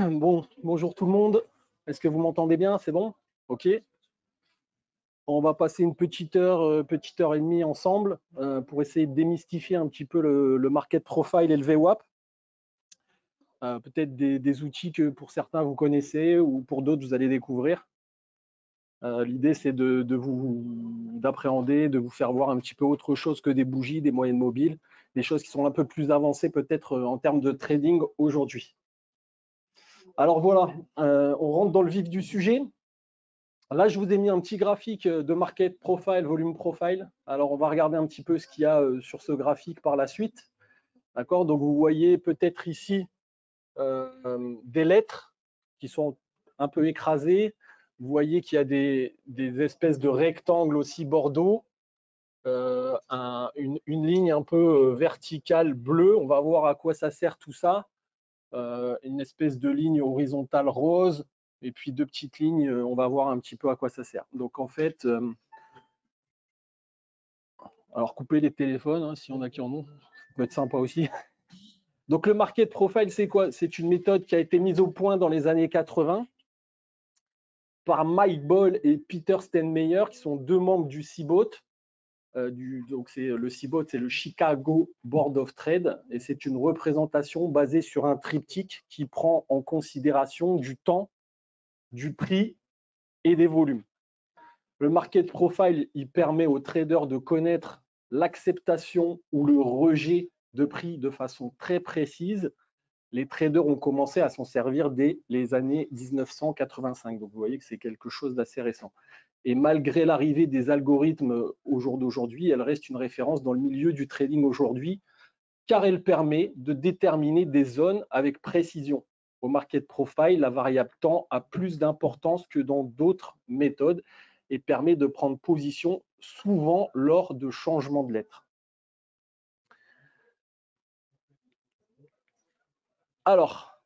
Bon, bonjour tout le monde. Est-ce que vous m'entendez bien? C'est bon? OK. On va passer une petite heure et demie ensemble pour essayer de démystifier un petit peu le market profile et le VWAP. Peut-être des outils que pour certains vous connaissez ou pour d'autres vous allez découvrir. L'idée c'est d'appréhender, de vous faire voir un petit peu autre chose que des bougies, des moyennes mobiles, des choses qui sont un peu plus avancées peut-être en termes de trading aujourd'hui. Alors voilà, on rentre dans le vif du sujet. Là, je vous ai mis un petit graphique de market profile, volume profile. Alors, on va regarder un petit peu ce qu'il y a sur ce graphique par la suite. D'accord? Donc, vous voyez peut-être ici des lettres qui sont un peu écrasées. Vous voyez qu'il y a des espèces de rectangles aussi bordeaux. Une ligne un peu verticale bleue. On va voir à quoi ça sert tout ça. Une espèce de ligne horizontale rose. Et puis deux petites lignes, on va voir un petit peu à quoi ça sert. Donc en fait, alors coupez les téléphones, hein, s'il y en a qui en ont, ça peut être sympa aussi. Donc le market profile, c'est quoi? C'est une méthode qui a été mise au point dans les années 80 par Mike Ball et Peter Steinmeier, qui sont deux membres du CBOT. Donc le CBOT, c'est le Chicago Board of Trade, et c'est une représentation basée sur un triptyque qui prend en considération du temps, du prix et des volumes. Le market profile, il permet aux traders de connaître l'acceptation ou le rejet de prix de façon très précise. Les traders ont commencé à s'en servir dès les années 1985. Donc, vous voyez que c'est quelque chose d'assez récent. Et malgré l'arrivée des algorithmes au jour d'aujourd'hui, elle reste une référence dans le milieu du trading aujourd'hui, car elle permet de déterminer des zones avec précision. Au market profile, la variable temps a plus d'importance que dans d'autres méthodes et permet de prendre position souvent lors de changements de lettres. Alors,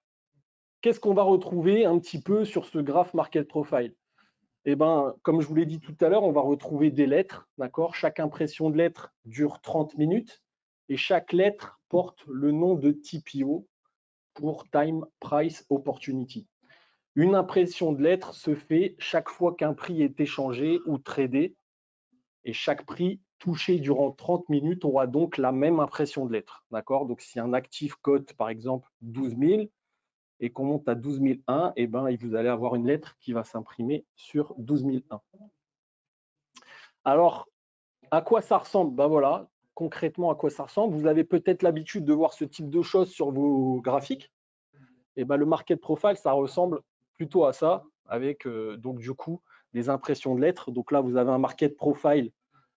qu'est-ce qu'on va retrouver un petit peu sur ce graphe market profile? Eh ben, comme je vous l'ai dit tout à l'heure, on va retrouver des lettres, d'accord? Chaque impression de lettre dure 30 minutes et chaque lettre porte le nom de TPO pour Time Price Opportunity. Une impression de lettre se fait chaque fois qu'un prix est échangé ou tradé et chaque prix touché durant 30 minutes aura donc la même impression de lettre. D'accord? Donc, si un actif cote, par exemple, 12 000 et qu'on monte à 12 001, eh ben, vous allez avoir une lettre qui va s'imprimer sur 12 001. Alors, à quoi ça ressemble? Ben voilà, concrètement, à quoi ça ressemble? Vous avez peut-être l'habitude de voir ce type de choses sur vos graphiques. Et ben, le market profile, ça ressemble plutôt à ça, avec donc du coup des impressions de lettres. Donc là, vous avez un market profile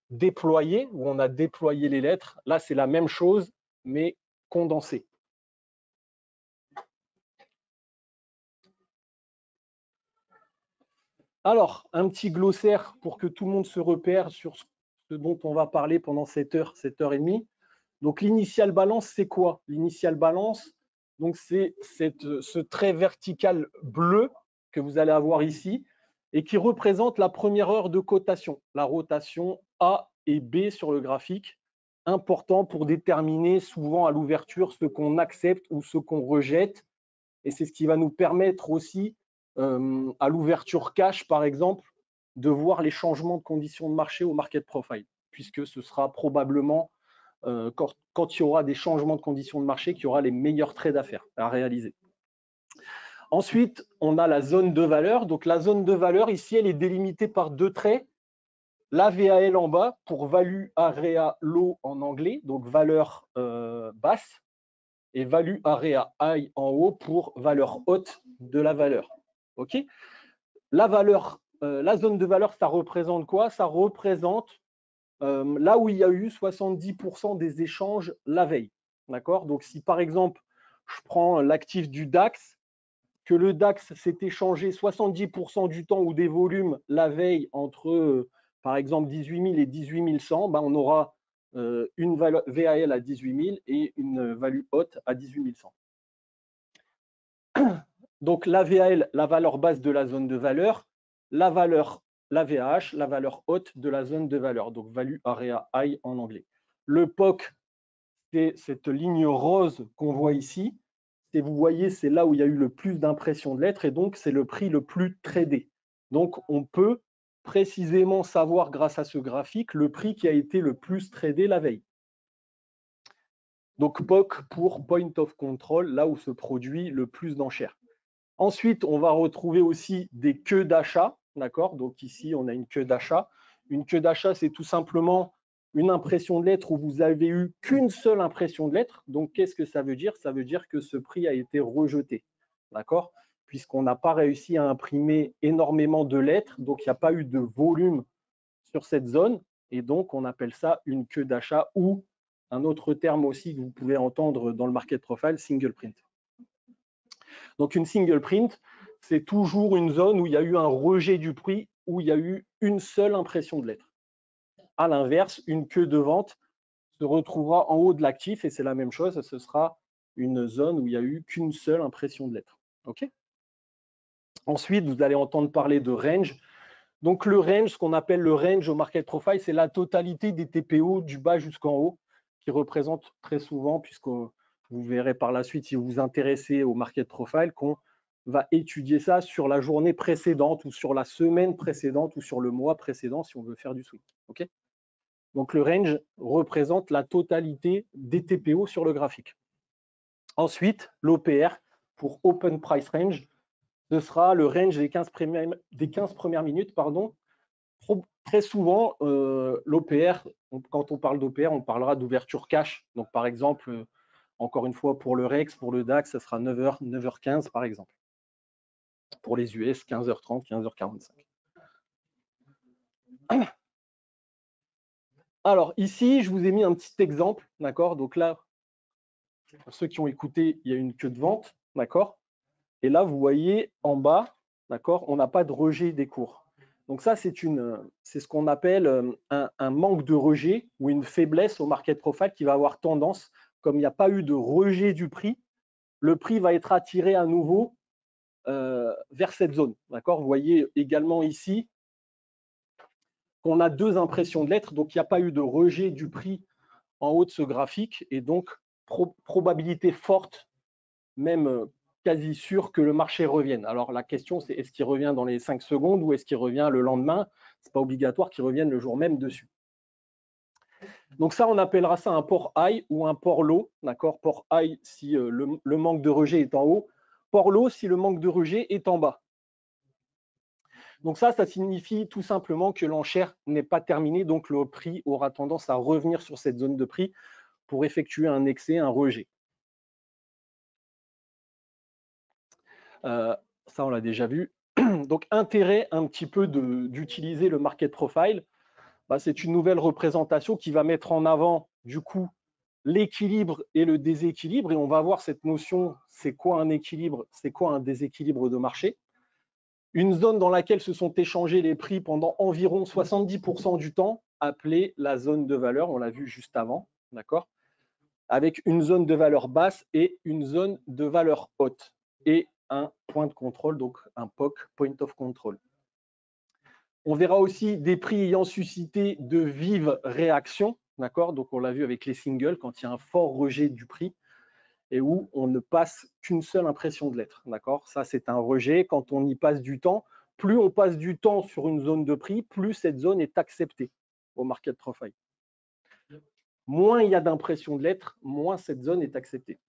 déployé, où on a déployé les lettres. Là, c'est la même chose, mais condensée. Alors, un petit glossaire pour que tout le monde se repère sur ce dont on va parler pendant cette heure et demie. Donc, l'initial balance, c'est quoi? L'initial balance, donc c'est ce trait vertical bleu que vous allez avoir ici et qui représente la première heure de cotation, la rotation A et B sur le graphique, important pour déterminer souvent à l'ouverture ce qu'on accepte ou ce qu'on rejette. Et c'est ce qui va nous permettre aussi, à l'ouverture cash, par exemple, de voir les changements de conditions de marché au market profile, puisque ce sera probablement quand il y aura des changements de conditions de marché qu'il y aura les meilleurs trades à faire, à réaliser. Ensuite, on a la zone de valeur. Donc, la zone de valeur, ici, elle est délimitée par deux traits. La VAL en bas pour Value Area Low en anglais, donc valeur basse, et Value Area High en haut pour valeur haute de la valeur. OK? La zone de valeur, ça représente quoi? Ça représente là où il y a eu 70% des échanges la veille. D'accord? Donc, si par exemple, je prends l'actif du DAX, que le DAX s'est échangé 70% du temps ou des volumes la veille entre, par exemple, 18 000 et 18 100, ben, on aura une VAL à 18 000 et une value haute à 18 100. Donc, la VAL, la valeur basse de la zone de valeur, la VAH, la valeur haute de la zone de valeur, donc Value Area High en anglais. Le POC, c'est cette ligne rose qu'on voit ici. et vous voyez, c'est là où il y a eu le plus d'impression de lettres et donc c'est le prix le plus tradé. Donc on peut précisément savoir grâce à ce graphique le prix qui a été le plus tradé la veille. Donc POC pour Point of Control, là où se produit le plus d'enchères. Ensuite, on va retrouver aussi des queues d'achat, d'accord? Donc ici, on a une queue d'achat. Une queue d'achat, c'est tout simplement une impression de lettres où vous avez eu qu'une seule impression de lettres. Donc, qu'est-ce que ça veut dire? Ça veut dire que ce prix a été rejeté, d'accord? Puisqu'on n'a pas réussi à imprimer énormément de lettres, donc il n'y a pas eu de volume sur cette zone, et donc on appelle ça une queue d'achat ou un autre terme aussi que vous pouvez entendre dans le market profile, single print. Donc une single print, c'est toujours une zone où il y a eu un rejet du prix, où il y a eu une seule impression de lettres. À l'inverse, une queue de vente se retrouvera en haut de l'actif et c'est la même chose, ce sera une zone où il n'y a eu qu'une seule impression de lettres. Okay. Ensuite, vous allez entendre parler de range. Donc le range, ce qu'on appelle le range au market profile, c'est la totalité des TPO du bas jusqu'en haut, qui représente très souvent, puisque vous verrez par la suite, si vous vous intéressez au market profile, qu'on va étudier ça sur la journée précédente ou sur la semaine précédente ou sur le mois précédent si on veut faire du swing. Okay. Donc le range représente la totalité des TPO sur le graphique. Ensuite, l'OPR pour Open Price Range, ce sera le range des 15 premières minutes. Pardon. Très souvent, l'OPR, quand on parle d'OPR, on parlera d'ouverture cash. Donc par exemple, encore une fois, pour le REX, pour le DAX, ça sera 9h, 9h15 par exemple. Pour les US, 15h30, 15h45. Alors ici, je vous ai mis un petit exemple, d'accord? Donc là, pour ceux qui ont écouté, il y a une queue de vente, d'accord? Et là, vous voyez en bas, d'accord, on n'a pas de rejet des cours. Donc ça, c'est ce qu'on appelle un manque de rejet ou une faiblesse au market profile qui va avoir tendance, comme il n'y a pas eu de rejet du prix, le prix va être attiré à nouveau vers cette zone. D'accord? Vous voyez également ici qu'on a deux impressions de lettres, donc il n'y a pas eu de rejet du prix en haut de ce graphique, et donc probabilité forte, même quasi sûr que le marché revienne. Alors la question, c'est est-ce qu'il revient dans les 5 secondes ou est-ce qu'il revient le lendemain? Ce n'est pas obligatoire qu'il revienne le jour même dessus. Donc ça, on appellera ça un port high ou un port low. D'accord? Port high si le manque de rejet est en haut. Port low si le manque de rejet est en bas. Donc ça signifie tout simplement que l'enchère n'est pas terminée, donc le prix aura tendance à revenir sur cette zone de prix pour effectuer un excès, un rejet. Ça, on l'a déjà vu. Donc, intérêt un petit peu d'utiliser le market profile, c'est une nouvelle représentation qui va mettre en avant, du coup, l'équilibre et le déséquilibre. Et on va voir cette notion, c'est quoi un équilibre, c'est quoi un déséquilibre de marché. Une zone dans laquelle se sont échangés les prix pendant environ 70% du temps, appelée la zone de valeur, on l'a vu juste avant, d'accord, avec une zone de valeur basse et une zone de valeur haute. Et un point de contrôle, donc un POC, Point of Control. On verra aussi des prix ayant suscité de vives réactions, d'accord? Donc on l'a vu avec les singles, quand il y a un fort rejet du prix et où on ne passe qu'une seule impression de lettre, d'accord? Ça, c'est un rejet. Quand on y passe du temps, plus on passe du temps sur une zone de prix, plus cette zone est acceptée au market profile. Moins il y a d'impression de lettres, moins cette zone est acceptée.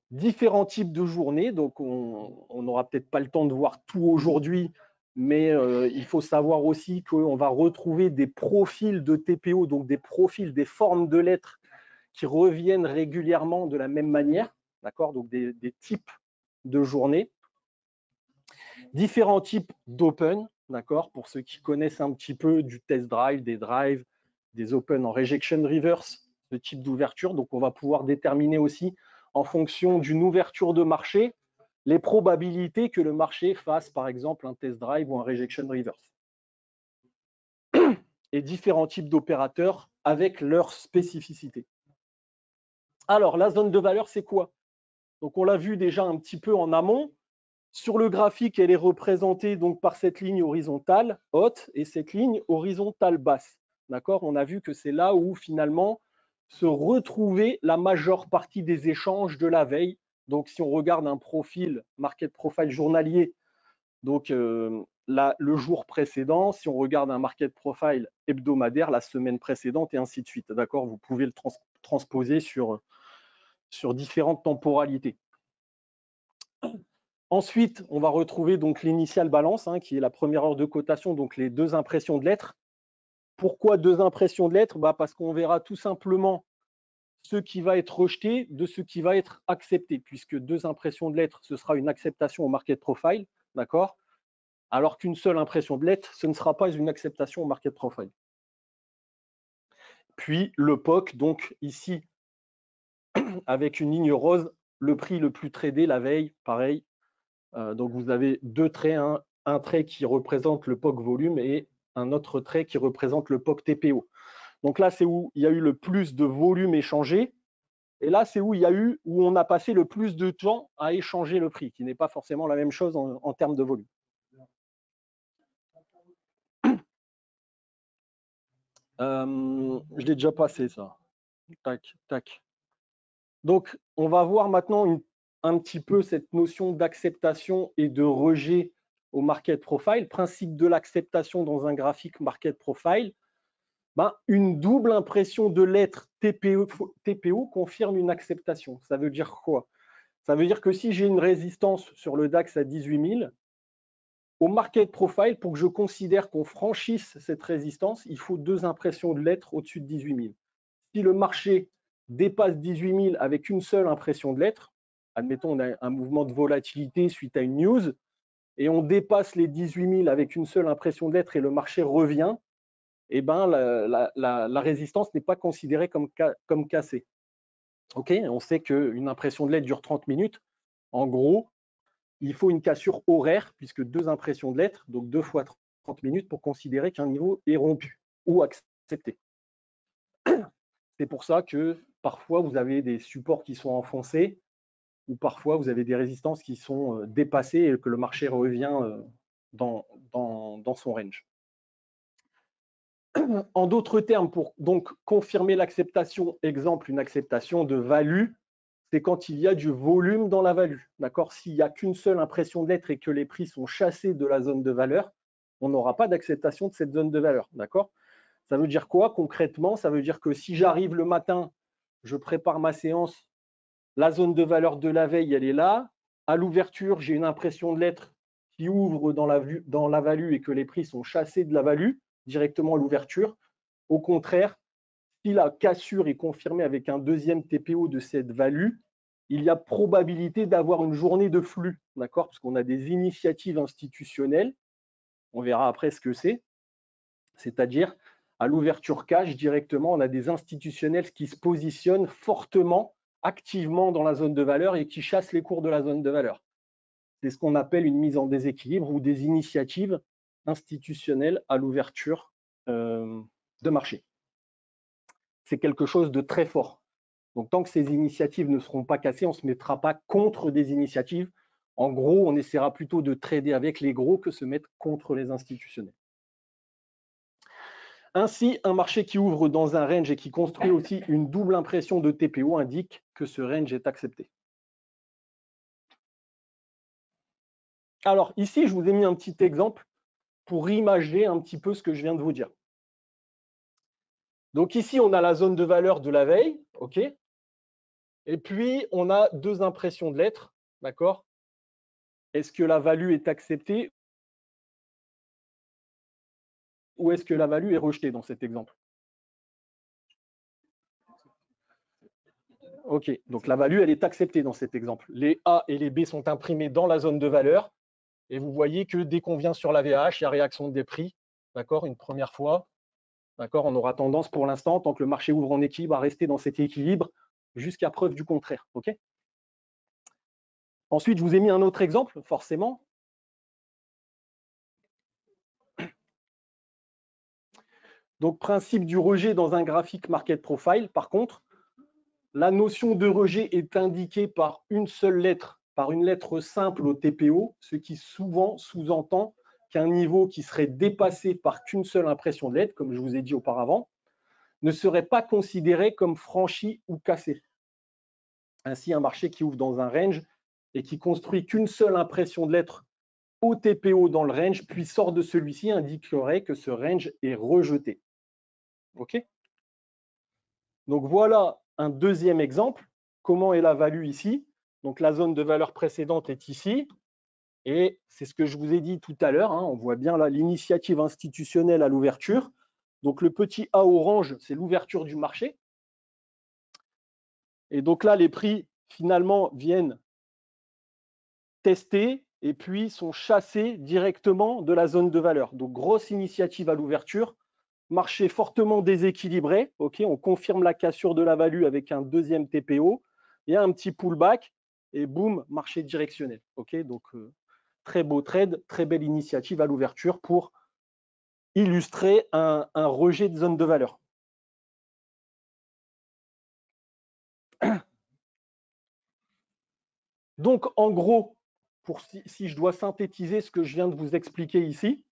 Différents types de journées, donc on n'aura peut-être pas le temps de voir tout aujourd'hui, mais il faut savoir aussi qu'on va retrouver des profils de TPO, donc des profils, des formes de lettres qui reviennent régulièrement de la même manière, d'accord, donc des types de journées. Différents types d'open, d'accord, pour ceux qui connaissent un petit peu du test drive, des open en rejection reverse, ce type d'ouverture, donc on va pouvoir déterminer aussi en fonction d'une ouverture de marché, les probabilités que le marché fasse, par exemple, un test drive ou un rejection reverse. Et différents types d'opérateurs avec leurs spécificités. Alors, la zone de valeur, c'est quoi? Donc, on l'a vu déjà un petit peu en amont. Sur le graphique, elle est représentée donc par cette ligne horizontale haute et cette ligne horizontale basse. D'accord? On a vu que c'est là où, finalement, se retrouver la majeure partie des échanges de la veille. Donc, si on regarde un profil, market profile journalier, donc le jour précédent, si on regarde un market profile hebdomadaire, la semaine précédente, et ainsi de suite. D'accord? Vous pouvez le transposer sur différentes temporalités. Ensuite, on va retrouver donc l'initial balance, hein, qui est la première heure de cotation, donc les deux impressions de lettres. Pourquoi deux impressions de lettres? Parce qu'on verra tout simplement ce qui va être rejeté de ce qui va être accepté, puisque deux impressions de lettres, ce sera une acceptation au market profile, d'accord? Alors qu'une seule impression de lettres, ce ne sera pas une acceptation au market profile. Puis le POC, donc ici, avec une ligne rose, le prix le plus tradé la veille, pareil. Donc vous avez deux traits, un trait qui représente le POC volume et un autre trait qui représente le POC TPO. Donc là, c'est où il y a eu le plus de volume échangé. Et là, c'est où on a passé le plus de temps à échanger le prix, qui n'est pas forcément la même chose en termes de volume. Je l'ai déjà passé, ça. Tac, tac. Donc, on va voir maintenant un petit peu cette notion d'acceptation et de rejet au market profile. Principe de l'acceptation dans un graphique market profile. Une double impression de lettres TPO confirme une acceptation. Ça veut dire quoi? Ça veut dire que si j'ai une résistance sur le DAX à 18 000, au market profile, pour que je considère qu'on franchisse cette résistance, il faut deux impressions de lettres au-dessus de 18 000. Si le marché dépasse 18 000 avec une seule impression de lettres, admettons on a un mouvement de volatilité suite à une news, et on dépasse les 18 000 avec une seule impression de lettres et le marché revient, eh ben, la résistance n'est pas considérée comme cassée. Okay, on sait qu'une impression de lettres dure 30 minutes. En gros, il faut une cassure horaire, puisque deux impressions de lettres, donc 2 fois 30 minutes, pour considérer qu'un niveau est rompu ou accepté. C'est pour ça que parfois, vous avez des supports qui sont enfoncés, ou parfois, vous avez des résistances qui sont dépassées et que le marché revient dans son range. En d'autres termes, pour donc confirmer l'acceptation, exemple, une acceptation de value, c'est quand il y a du volume dans la value. D'accord? S'il n'y a qu'une seule impression de lettres et que les prix sont chassés de la zone de valeur, on n'aura pas d'acceptation de cette zone de valeur. D'accord? Ça veut dire quoi concrètement? Ça veut dire que si j'arrive le matin, je prépare ma séance, la zone de valeur de la veille, elle est là. À l'ouverture, j'ai une impression de lettres qui ouvre dans la value et que les prix sont chassés de la value directement à l'ouverture. Au contraire, si la cassure est confirmée avec un deuxième TPO de cette value, il y a probabilité d'avoir une journée de flux, d'accord? Parce qu'on a des initiatives institutionnelles, on verra après ce que c'est, c'est-à-dire à l'ouverture cash directement, on a des institutionnels qui se positionnent fortement, activement dans la zone de valeur et qui chassent les cours de la zone de valeur. C'est ce qu'on appelle une mise en déséquilibre ou des initiatives institutionnelles à l'ouverture de marché. C'est quelque chose de très fort. Donc, tant que ces initiatives ne seront pas cassées, on ne se mettra pas contre des initiatives. En gros, on essaiera plutôt de trader avec les gros que se mettre contre les institutionnels. Ainsi, un marché qui ouvre dans un range et qui construit aussi une double impression de TPO indique que ce range est accepté. Alors, ici, je vous ai mis un petit exemple pour imager un petit peu ce que je viens de vous dire. Donc ici, on a la zone de valeur de la veille, OK? Et puis, on a deux impressions de lettres, d'accord? Est-ce que la value est acceptée ou est-ce que la value est rejetée dans cet exemple? OK, donc la value, elle est acceptée dans cet exemple. Les A et les B sont imprimés dans la zone de valeur. Et vous voyez que dès qu'on vient sur la VAH, il y a réaction des prix, d'accord, une première fois. D'accord, on aura tendance pour l'instant, tant que le marché ouvre en équilibre, à rester dans cet équilibre jusqu'à preuve du contraire. OK. Ensuite, je vous ai mis un autre exemple, forcément. Donc, principe du rejet dans un graphique market profile. Par contre, la notion de rejet est indiquée par une seule lettre, par une lettre simple au TPO, ce qui souvent sous-entend qu'un niveau qui serait dépassé par qu'une seule impression de lettre, comme je vous ai dit auparavant. ne serait pas considéré comme franchi ou cassé. Ainsi, un marché qui ouvre dans un range et qui construit qu'une seule impression de lettre au TPO dans le range, puis sort de celui-ci, indiquerait que ce range est rejeté. OK? Donc voilà un deuxième exemple. Comment est la value ici? Donc la zone de valeur précédente est ici. Et c'est ce que je vous ai dit tout à l'heure. On voit bien là l'initiative institutionnelle à l'ouverture. Donc le petit A orange, c'est l'ouverture du marché. Et donc là, les prix, finalement, viennent tester et puis sont chassés directement de la zone de valeur. Donc grosse initiative à l'ouverture. Marché fortement déséquilibré. OK, on confirme la cassure de la value avec un deuxième TPO. Il y a un petit pullback et boum, marché directionnel. OK, donc très beau trade, très belle initiative à l'ouverture pour illustrer un rejet de zone de valeur. Donc, en gros, si je dois synthétiser ce que je viens de vous expliquer ici,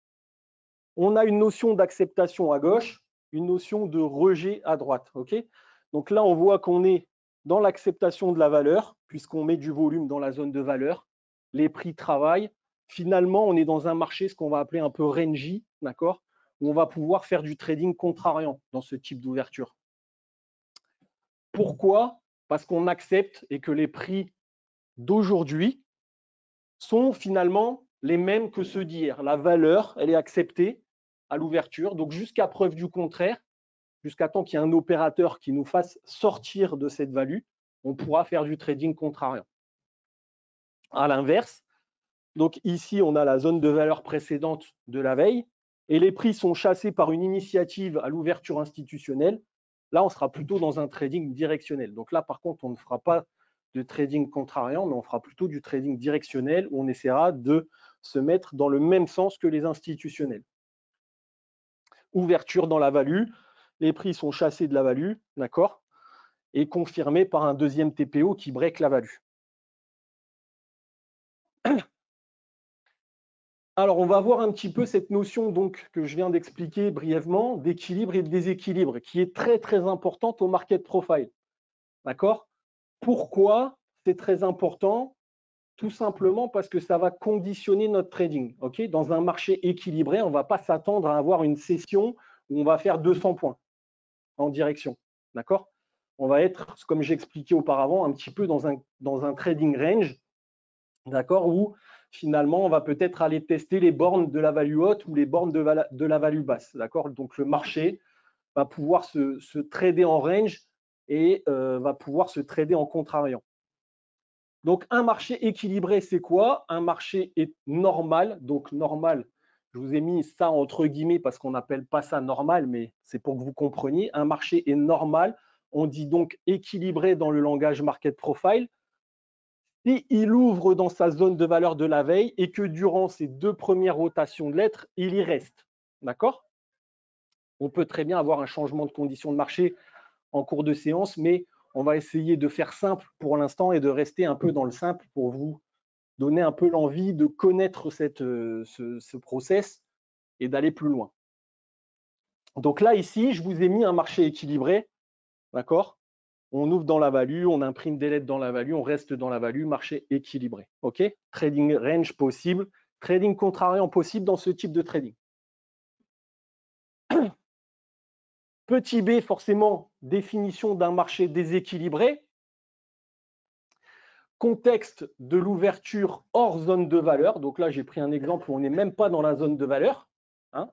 on a une notion d'acceptation à gauche, une notion de rejet à droite. Okay, donc là, on voit qu'on est dans l'acceptation de la valeur, puisqu'on met du volume dans la zone de valeur. Les prix travaillent. Finalement, on est dans un marché, ce qu'on va appeler un peu rangy, d'accord, où on va pouvoir faire du trading contrariant dans ce type d'ouverture. Pourquoi? Parce qu'on accepte et que les prix d'aujourd'hui sont finalement les mêmes que ceux d'hier. La valeur, elle est acceptée à l'ouverture. Donc, jusqu'à preuve du contraire, jusqu'à temps qu'il y ait un opérateur qui nous fasse sortir de cette value, on pourra faire du trading contrariant. À l'inverse, donc ici, on a la zone de valeur précédente de la veille et les prix sont chassés par une initiative à l'ouverture institutionnelle. Là, on sera plutôt dans un trading directionnel. Donc là, par contre, on ne fera pas de trading contrariant, mais on fera plutôt du trading directionnel où on essaiera de se mettre dans le même sens que les institutionnels. Ouverture dans la value, les prix sont chassés de la value, d'accord, et confirmés par un deuxième TPO qui break la value. Alors, on va voir un petit peu cette notion donc, que je viens d'expliquer brièvement d'équilibre et de déséquilibre qui est très, très importante au market profile. D'accord? Pourquoi c'est très important? Tout simplement parce que ça va conditionner notre trading. Okay, dans un marché équilibré, on ne va pas s'attendre à avoir une session où on va faire 200 points en direction. D'accord? On va être, comme j'expliquais auparavant, un petit peu dans un trading range, d'accord, où finalement, on va peut-être aller tester les bornes de la value haute ou les bornes de la value basse. D'accord? Donc, le marché va pouvoir se trader en range et va pouvoir se trader en contrariant. Donc, un marché équilibré, c'est quoi? Un marché est normal. Donc, normal, je vous ai mis ça entre guillemets parce qu'on n'appelle pas ça normal, mais c'est pour que vous compreniez. Un marché est normal. On dit donc équilibré dans le langage market profile. Si il ouvre dans sa zone de valeur de la veille et que durant ces deux premières rotations de lettres, il y reste. D'accord? On peut très bien avoir un changement de conditions de marché en cours de séance, mais on va essayer de faire simple pour l'instant et de rester un peu dans le simple pour vous donner un peu l'envie de connaître ce process et d'aller plus loin. Donc là, ici, je vous ai mis un marché équilibré. D'accord? On ouvre dans la value, on imprime des lettres dans la value, on reste dans la value, marché équilibré. OK? Trading range possible, trading contrariant possible dans ce type de trading. Petit b, forcément, définition d'un marché déséquilibré. Contexte de l'ouverture hors zone de valeur. Donc là, j'ai pris un exemple où on n'est même pas dans la zone de valeur. Hein.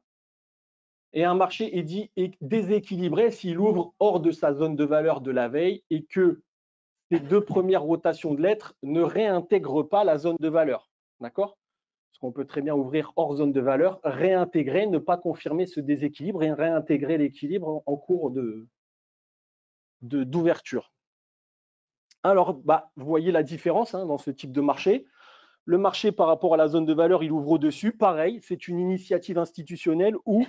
Et un marché est dit déséquilibré s'il ouvre hors de sa zone de valeur de la veille et que ces deux premières rotations de lettres ne réintègrent pas la zone de valeur. D'accord? Parce qu'on peut très bien ouvrir hors zone de valeur, réintégrer, ne pas confirmer ce déséquilibre et réintégrer l'équilibre en cours d'ouverture. Alors, vous voyez la différence dans ce type de marché. Le marché par rapport à la zone de valeur, il ouvre au-dessus. Pareil, c'est une initiative institutionnelle où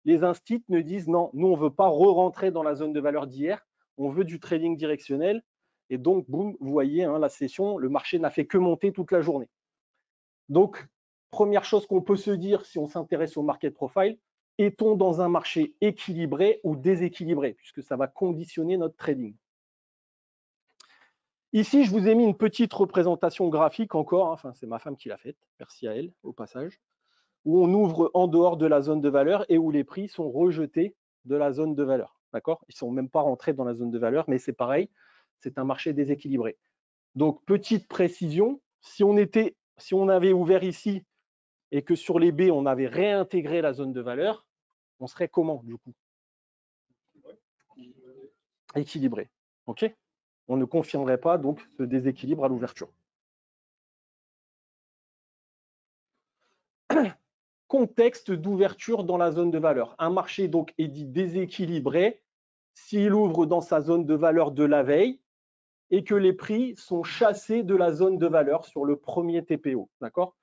les instituts ne disent non, nous, on ne veut pas re-rentrer dans la zone de valeur d'hier, on veut du trading directionnel. Et donc, boum, vous voyez, la session, le marché n'a fait que monter toute la journée. Donc, première chose qu'on peut se dire si on s'intéresse au market profile, est-on dans un marché équilibré ou déséquilibré, puisque ça va conditionner notre trading. Ici, je vous ai mis une petite représentation graphique encore, enfin c'est ma femme qui l'a faite, merci à elle au passage, où on ouvre en dehors de la zone de valeur et où les prix sont rejetés de la zone de valeur. D'accord? Ils ne sont même pas rentrés dans la zone de valeur, mais c'est pareil, c'est un marché déséquilibré. Donc, petite précision, si on avait ouvert ici et que sur les B, on avait réintégré la zone de valeur, on serait comment du coup? Équilibré. OK? On ne confirmerait pas donc ce déséquilibre à l'ouverture. Contexte d'ouverture dans la zone de valeur. Un marché donc est dit déséquilibré s'il ouvre dans sa zone de valeur de la veille et que les prix sont chassés de la zone de valeur sur le premier TPO. D'accord?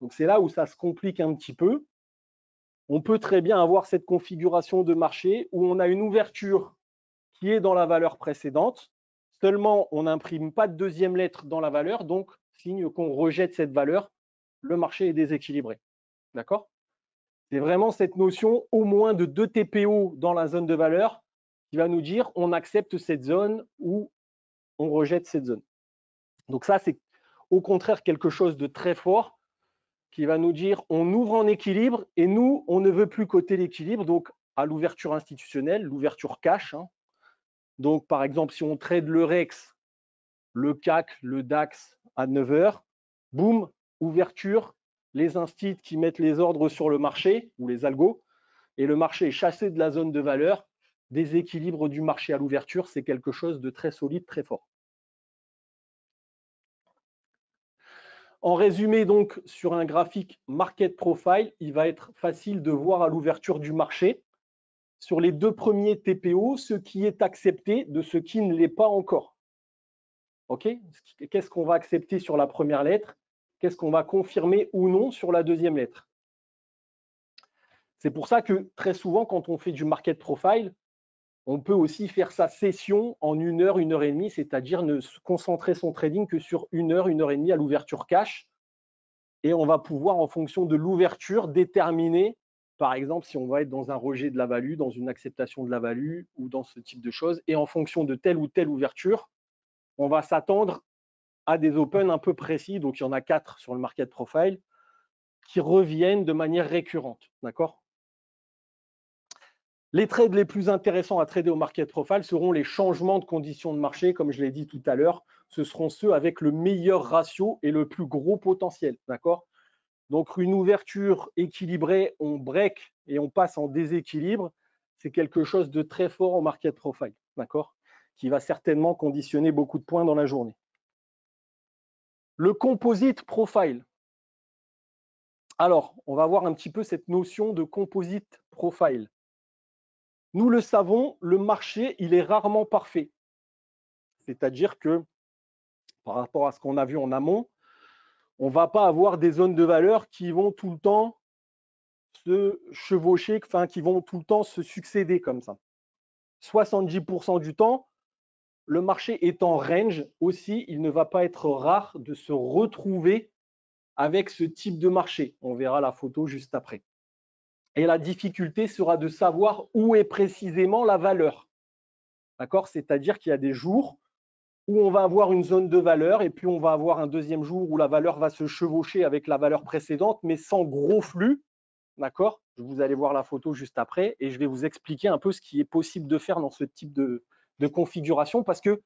Donc c'est là où ça se complique un petit peu. On peut très bien avoir cette configuration de marché où on a une ouverture qui est dans la valeur précédente. Seulement, on n'imprime pas de deuxième lettre dans la valeur, donc signe qu'on rejette cette valeur, le marché est déséquilibré. D'accord? C'est vraiment cette notion au moins de 2 TPO dans la zone de valeur qui va nous dire on accepte cette zone ou on rejette cette zone. Donc ça, c'est au contraire quelque chose de très fort qui va nous dire on ouvre en équilibre et nous, on ne veut plus coter l'équilibre, donc à l'ouverture institutionnelle, l'ouverture cash. Donc, par exemple, si on trade le REX, le CAC, le DAX à 9 h, boum, ouverture, les instituts qui mettent les ordres sur le marché ou les algos, et le marché est chassé de la zone de valeur, déséquilibre du marché à l'ouverture, c'est quelque chose de très solide, très fort. En résumé, donc, sur un graphique market profile, il va être facile de voir à l'ouverture du marché, sur les 2 premiers TPO, ce qui est accepté de ce qui ne l'est pas encore. OK? Qu'est-ce qu'on va accepter sur la première lettre? Qu'est-ce qu'on va confirmer ou non sur la deuxième lettre? C'est pour ça que très souvent, quand on fait du market profile, on peut aussi faire sa session en 1 heure, 1 heure et demie, c'est-à-dire ne se concentrer son trading que sur 1 heure et demie à l'ouverture cash. Et on va pouvoir, en fonction de l'ouverture, déterminer, par exemple, si on va être dans un rejet de la value, dans une acceptation de la value ou dans ce type de choses. Et en fonction de telle ou telle ouverture, on va s'attendre à des opens un peu précis. Donc, il y en a 4 sur le market profile qui reviennent de manière récurrente. D'accord? Les trades les plus intéressants à trader au market profile seront les changements de conditions de marché, comme je l'ai dit tout à l'heure. Ce seront ceux avec le meilleur ratio et le plus gros potentiel. D'accord? Donc, une ouverture équilibrée, on break et on passe en déséquilibre. C'est quelque chose de très fort au market profile. D'accord? Qui va certainement conditionner beaucoup de points dans la journée. Le composite profile. Alors, on va voir un petit peu cette notion de composite profile. Nous le savons, le marché, il est rarement parfait. C'est-à-dire que, par rapport à ce qu'on a vu en amont, on ne va pas avoir des zones de valeur qui vont tout le temps se chevaucher, enfin, qui vont tout le temps se succéder comme ça. 70% du temps, le marché est en range aussi, il ne va pas être rare de se retrouver avec ce type de marché. On verra la photo juste après. Et la difficulté sera de savoir où est précisément la valeur. D'accord? C'est-à-dire qu'il y a des jours où on va avoir une zone de valeur et puis on va avoir un deuxième jour où la valeur va se chevaucher avec la valeur précédente, mais sans gros flux. D'accord? Vous allez voir la photo juste après et je vais vous expliquer un peu ce qui est possible de faire dans ce type de configuration parce que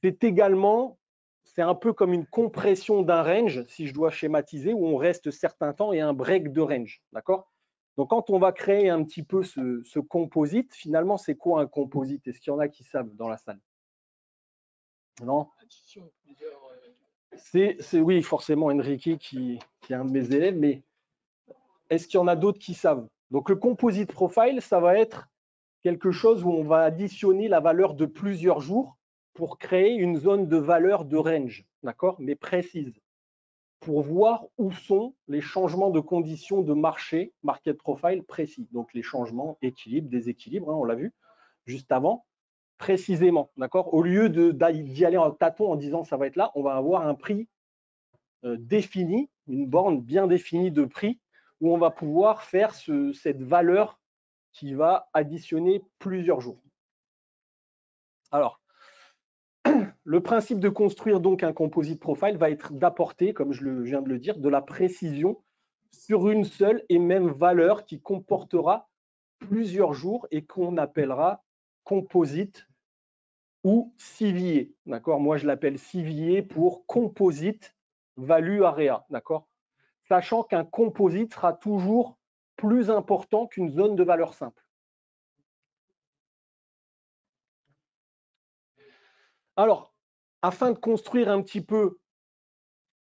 c'est un peu comme une compression d'un range, si je dois schématiser, où on reste certain temps et un break de range. D'accord? Donc, quand on va créer un petit peu ce composite, finalement, c'est quoi un composite? Est-ce qu'il y en a qui savent dans la salle? Non? C'est oui, forcément, Enrique qui est un de mes élèves, mais est-ce qu'il y en a d'autres qui savent? Donc, le composite profile, ça va être quelque chose où on va additionner la valeur de plusieurs jours pour créer une zone de valeur de range, d'accord, mais précise, pour voir où sont les changements de conditions de marché, market profile précis. Donc, les changements équilibre, déséquilibre, on l'a vu juste avant, précisément, d'accord. Au lieu d'y aller en tâton en disant ça va être là, on va avoir un prix défini, une borne bien définie de prix où on va pouvoir faire cette valeur qui va additionner plusieurs jours. Alors, le principe de construire donc un composite profile va être d'apporter, comme je viens de le dire, de la précision sur une seule et même valeur qui comportera plusieurs jours et qu'on appellera composite ou CVA. D'accord? Moi, je l'appelle CVA pour composite value area. D'accord? Sachant qu'un composite sera toujours plus important qu'une zone de valeur simple. Alors, afin de construire un petit peu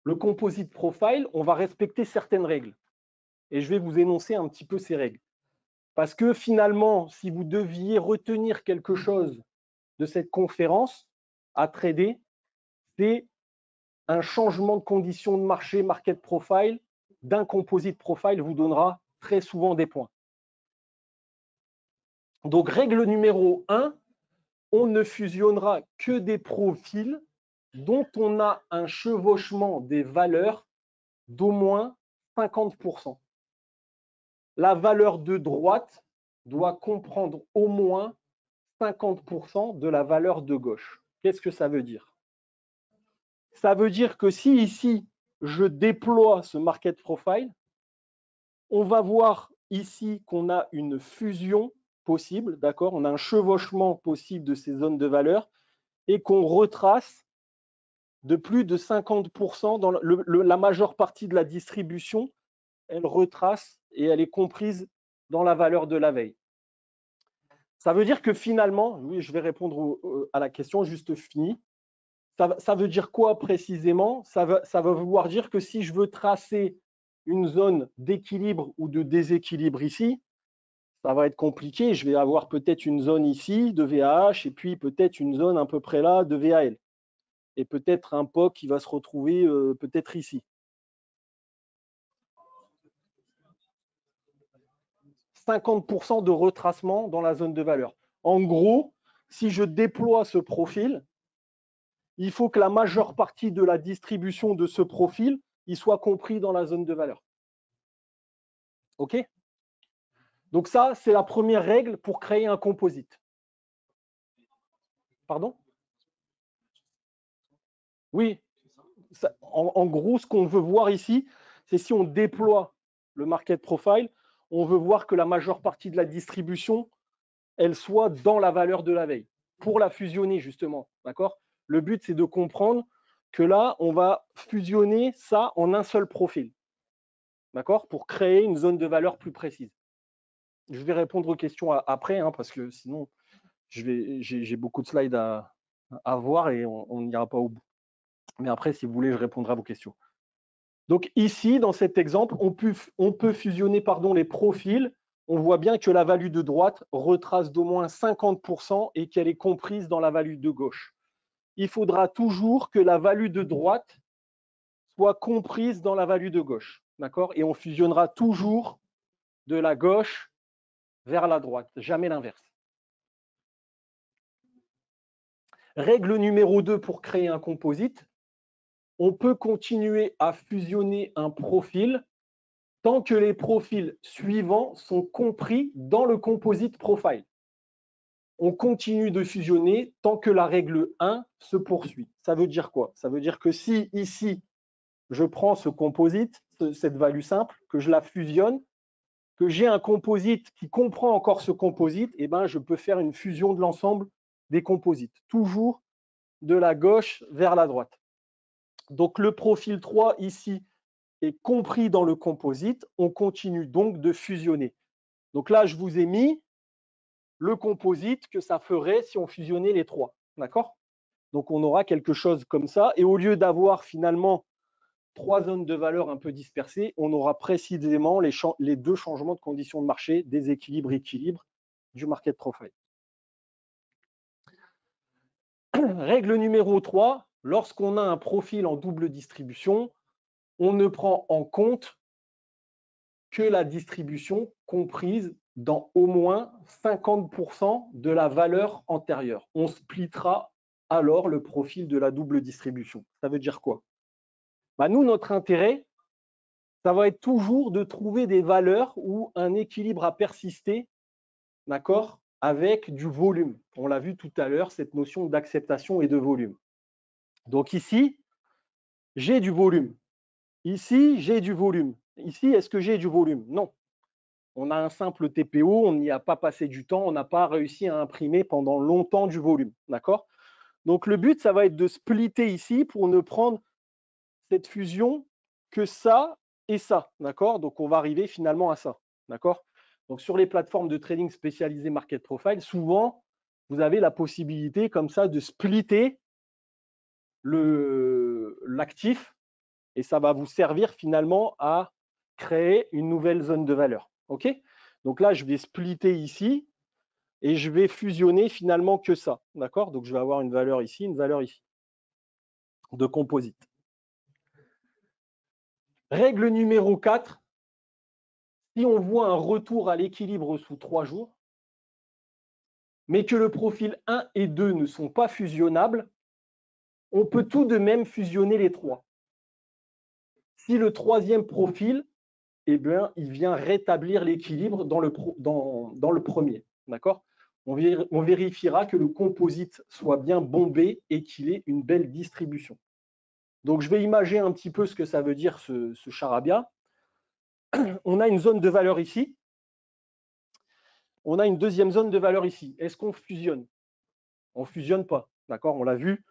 le composite profile, on va respecter certaines règles. Et je vais vous énoncer un petit peu ces règles. Parce que finalement, si vous deviez retenir quelque chose de cette conférence à trader, c'est un changement de conditions de marché, market profile, d'un composite profile vous donnera très souvent des points. Donc, règle numéro 1, on ne fusionnera que des profils dont on a un chevauchement des valeurs d'au moins 50%. La valeur de droite doit comprendre au moins 50% de la valeur de gauche. Qu'est-ce que ça veut dire? Ça veut dire que si ici, je déploie ce market profile, on va voir ici qu'on a une fusion possible, d'accord? On a un chevauchement possible de ces zones de valeur et qu'on retrace de plus de 50% dans la majeure partie de la distribution, elle retrace et elle est comprise dans la valeur de la veille. Ça veut dire que finalement, oui, je vais répondre à la question, juste fini. Ça veut dire quoi précisément? Ça va vouloir dire que si je veux tracer une zone d'équilibre ou de déséquilibre ici, ça va être compliqué. Je vais avoir peut-être une zone ici de VAH et puis peut-être une zone à peu près là de VAL. Et peut-être un POC qui va se retrouver peut-être ici. 50% de retracement dans la zone de valeur. En gros, si je déploie ce profil, il faut que la majeure partie de la distribution de ce profil il soit compris dans la zone de valeur. OK? Donc ça, c'est la première règle pour créer un composite. Pardon? Oui. En gros, ce qu'on veut voir ici, c'est si on déploie le market profile, on veut voir que la majeure partie de la distribution, elle soit dans la valeur de la veille, pour la fusionner justement. D'accord? Le but, c'est de comprendre que là, on va fusionner ça en un seul profil. D'accord? Pour créer une zone de valeur plus précise. Je vais répondre aux questions après, hein, parce que sinon, j'ai beaucoup de slides à voir et on n'ira pas au bout. Mais après, si vous voulez, je répondrai à vos questions. Donc ici, dans cet exemple, on peut fusionner les profils. On voit bien que la value de droite retrace d'au moins 50% et qu'elle est comprise dans la value de gauche. Il faudra toujours que la value de droite soit comprise dans la value de gauche. D'accord? Et on fusionnera toujours de la gauche vers la droite, jamais l'inverse. Règle numéro 2 pour créer un composite, on peut continuer à fusionner un profil tant que les profils suivants sont compris dans le composite profile. On continue de fusionner tant que la règle 1 se poursuit. Ça veut dire quoi? Ça veut dire que si ici, je prends ce composite, cette value simple, que je la fusionne, que j'ai un composite qui comprend encore ce composite, eh ben, je peux faire une fusion de l'ensemble des composites, toujours de la gauche vers la droite. Donc, le profil 3 ici est compris dans le composite. On continue donc de fusionner. Donc là, je vous ai mis le composite que ça ferait si on fusionnait les trois. D'accord? Donc, on aura quelque chose comme ça. Et au lieu d'avoir finalement 3 zones de valeur un peu dispersées, on aura précisément les 2 changements de conditions de marché, déséquilibre, équilibre du market profile. Règle numéro 3, lorsqu'on a un profil en double distribution, on ne prend en compte que la distribution comprise dans au moins 50% de la valeur antérieure. On splittera alors le profil de la double distribution. Ça veut dire quoi? Nous, notre intérêt, ça va être toujours de trouver des valeurs où un équilibre a persisté, d'accord, avec du volume. On l'a vu tout à l'heure, cette notion d'acceptation et de volume. Donc ici, j'ai du volume. Ici, j'ai du volume. Ici, est-ce que j'ai du volume? Non. On a un simple TPO, on n'y a pas passé du temps, on n'a pas réussi à imprimer pendant longtemps du volume. D'accord? Donc le but, ça va être de splitter ici pour ne prendre cette fusion que ça et ça. D'accord? Donc on va arriver finalement à ça. D'accord? Donc sur les plateformes de trading spécialisées Market Profile, souvent, vous avez la possibilité comme ça de splitter l'actif et ça va vous servir finalement à créer une nouvelle zone de valeur. OK? Donc là, je vais splitter ici et je vais fusionner finalement que ça. D'accord? Donc je vais avoir une valeur ici, une valeur ici de composite. Règle numéro 4, si on voit un retour à l'équilibre sous 3 jours, mais que le profil 1 et 2 ne sont pas fusionnables, on peut tout de même fusionner les trois. Si le troisième profil, eh bien, il vient rétablir l'équilibre dans le premier. D'accord? On vérifiera que le composite soit bien bombé et qu'il ait une belle distribution. Donc, je vais imaginer un petit peu ce que ça veut dire ce charabia. On a une zone de valeur ici. On a une deuxième zone de valeur ici. Est-ce qu'on fusionne? On ne fusionne pas. D'accord? On l'a vu.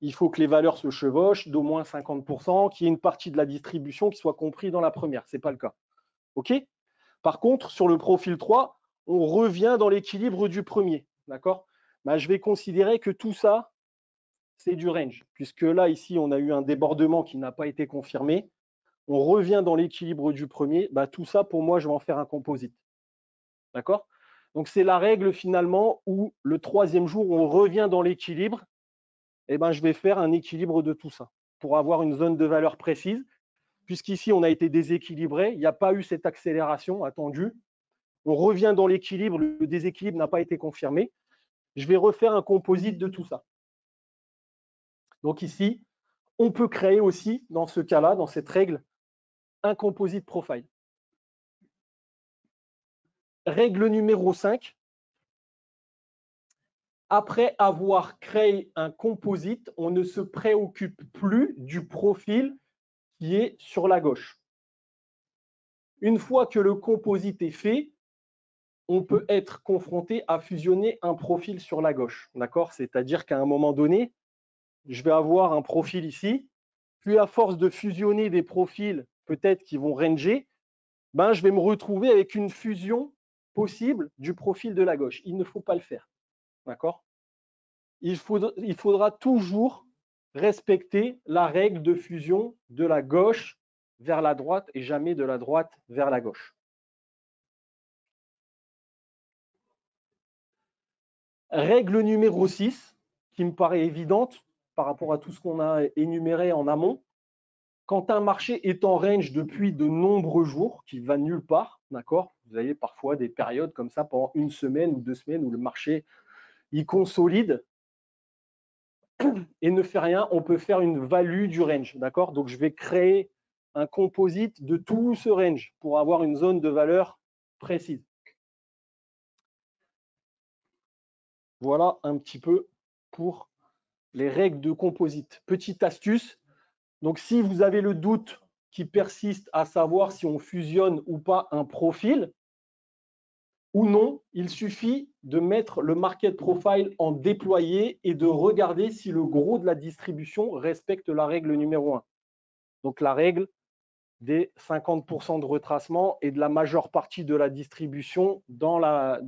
Il faut que les valeurs se chevauchent d'au moins 50%, qu'il y ait une partie de la distribution qui soit comprise dans la première. Ce n'est pas le cas. OK? Par contre, sur le profil 3, on revient dans l'équilibre du premier. D'accord? Je vais considérer que tout ça, c'est du range, puisque là, ici, on a eu un débordement qui n'a pas été confirmé. On revient dans l'équilibre du premier. Tout ça, pour moi, je vais en faire un composite. D'accord? Donc, c'est la règle finalement où le troisième jour, on revient dans l'équilibre. Je vais faire un équilibre de tout ça pour avoir une zone de valeur précise. Puisqu'ici, on a été déséquilibré, il n'y a pas eu cette accélération attendue. On revient dans l'équilibre, le déséquilibre n'a pas été confirmé. Je vais refaire un composite de tout ça. Donc ici, on peut créer aussi, dans ce cas-là, dans cette règle, un composite profile. Règle numéro 5. Après avoir créé un composite, on ne se préoccupe plus du profil qui est sur la gauche. Une fois que le composite est fait, on peut être confronté à fusionner un profil sur la gauche. D'accord? C'est-à-dire qu'à un moment donné, je vais avoir un profil ici, puis à force de fusionner des profils peut-être qui vont ranger, je vais me retrouver avec une fusion possible du profil de la gauche. Il ne faut pas le faire. D'accord? Il faudra toujours respecter la règle de fusion de la gauche vers la droite et jamais de la droite vers la gauche. Règle numéro 6, qui me paraît évidente par rapport à tout ce qu'on a énuméré en amont. Quand un marché est en range depuis de nombreux jours, qui va nulle part, d'accord? Vous avez parfois des périodes comme ça pendant une semaine ou 2 semaines où le marché il consolide et ne fait rien, on peut faire une value du range, d'accord? Donc je vais créer un composite de tout ce range pour avoir une zone de valeur précise. Voilà un petit peu pour les règles de composite. Petite astuce, donc si vous avez le doute qui persiste à savoir si on fusionne ou pas un profil ou non, il suffit de mettre le market profile en déployé et de regarder si le gros de la distribution respecte la règle numéro 1. Donc la règle des 50% de retracement et de la majeure partie de la distribution dans la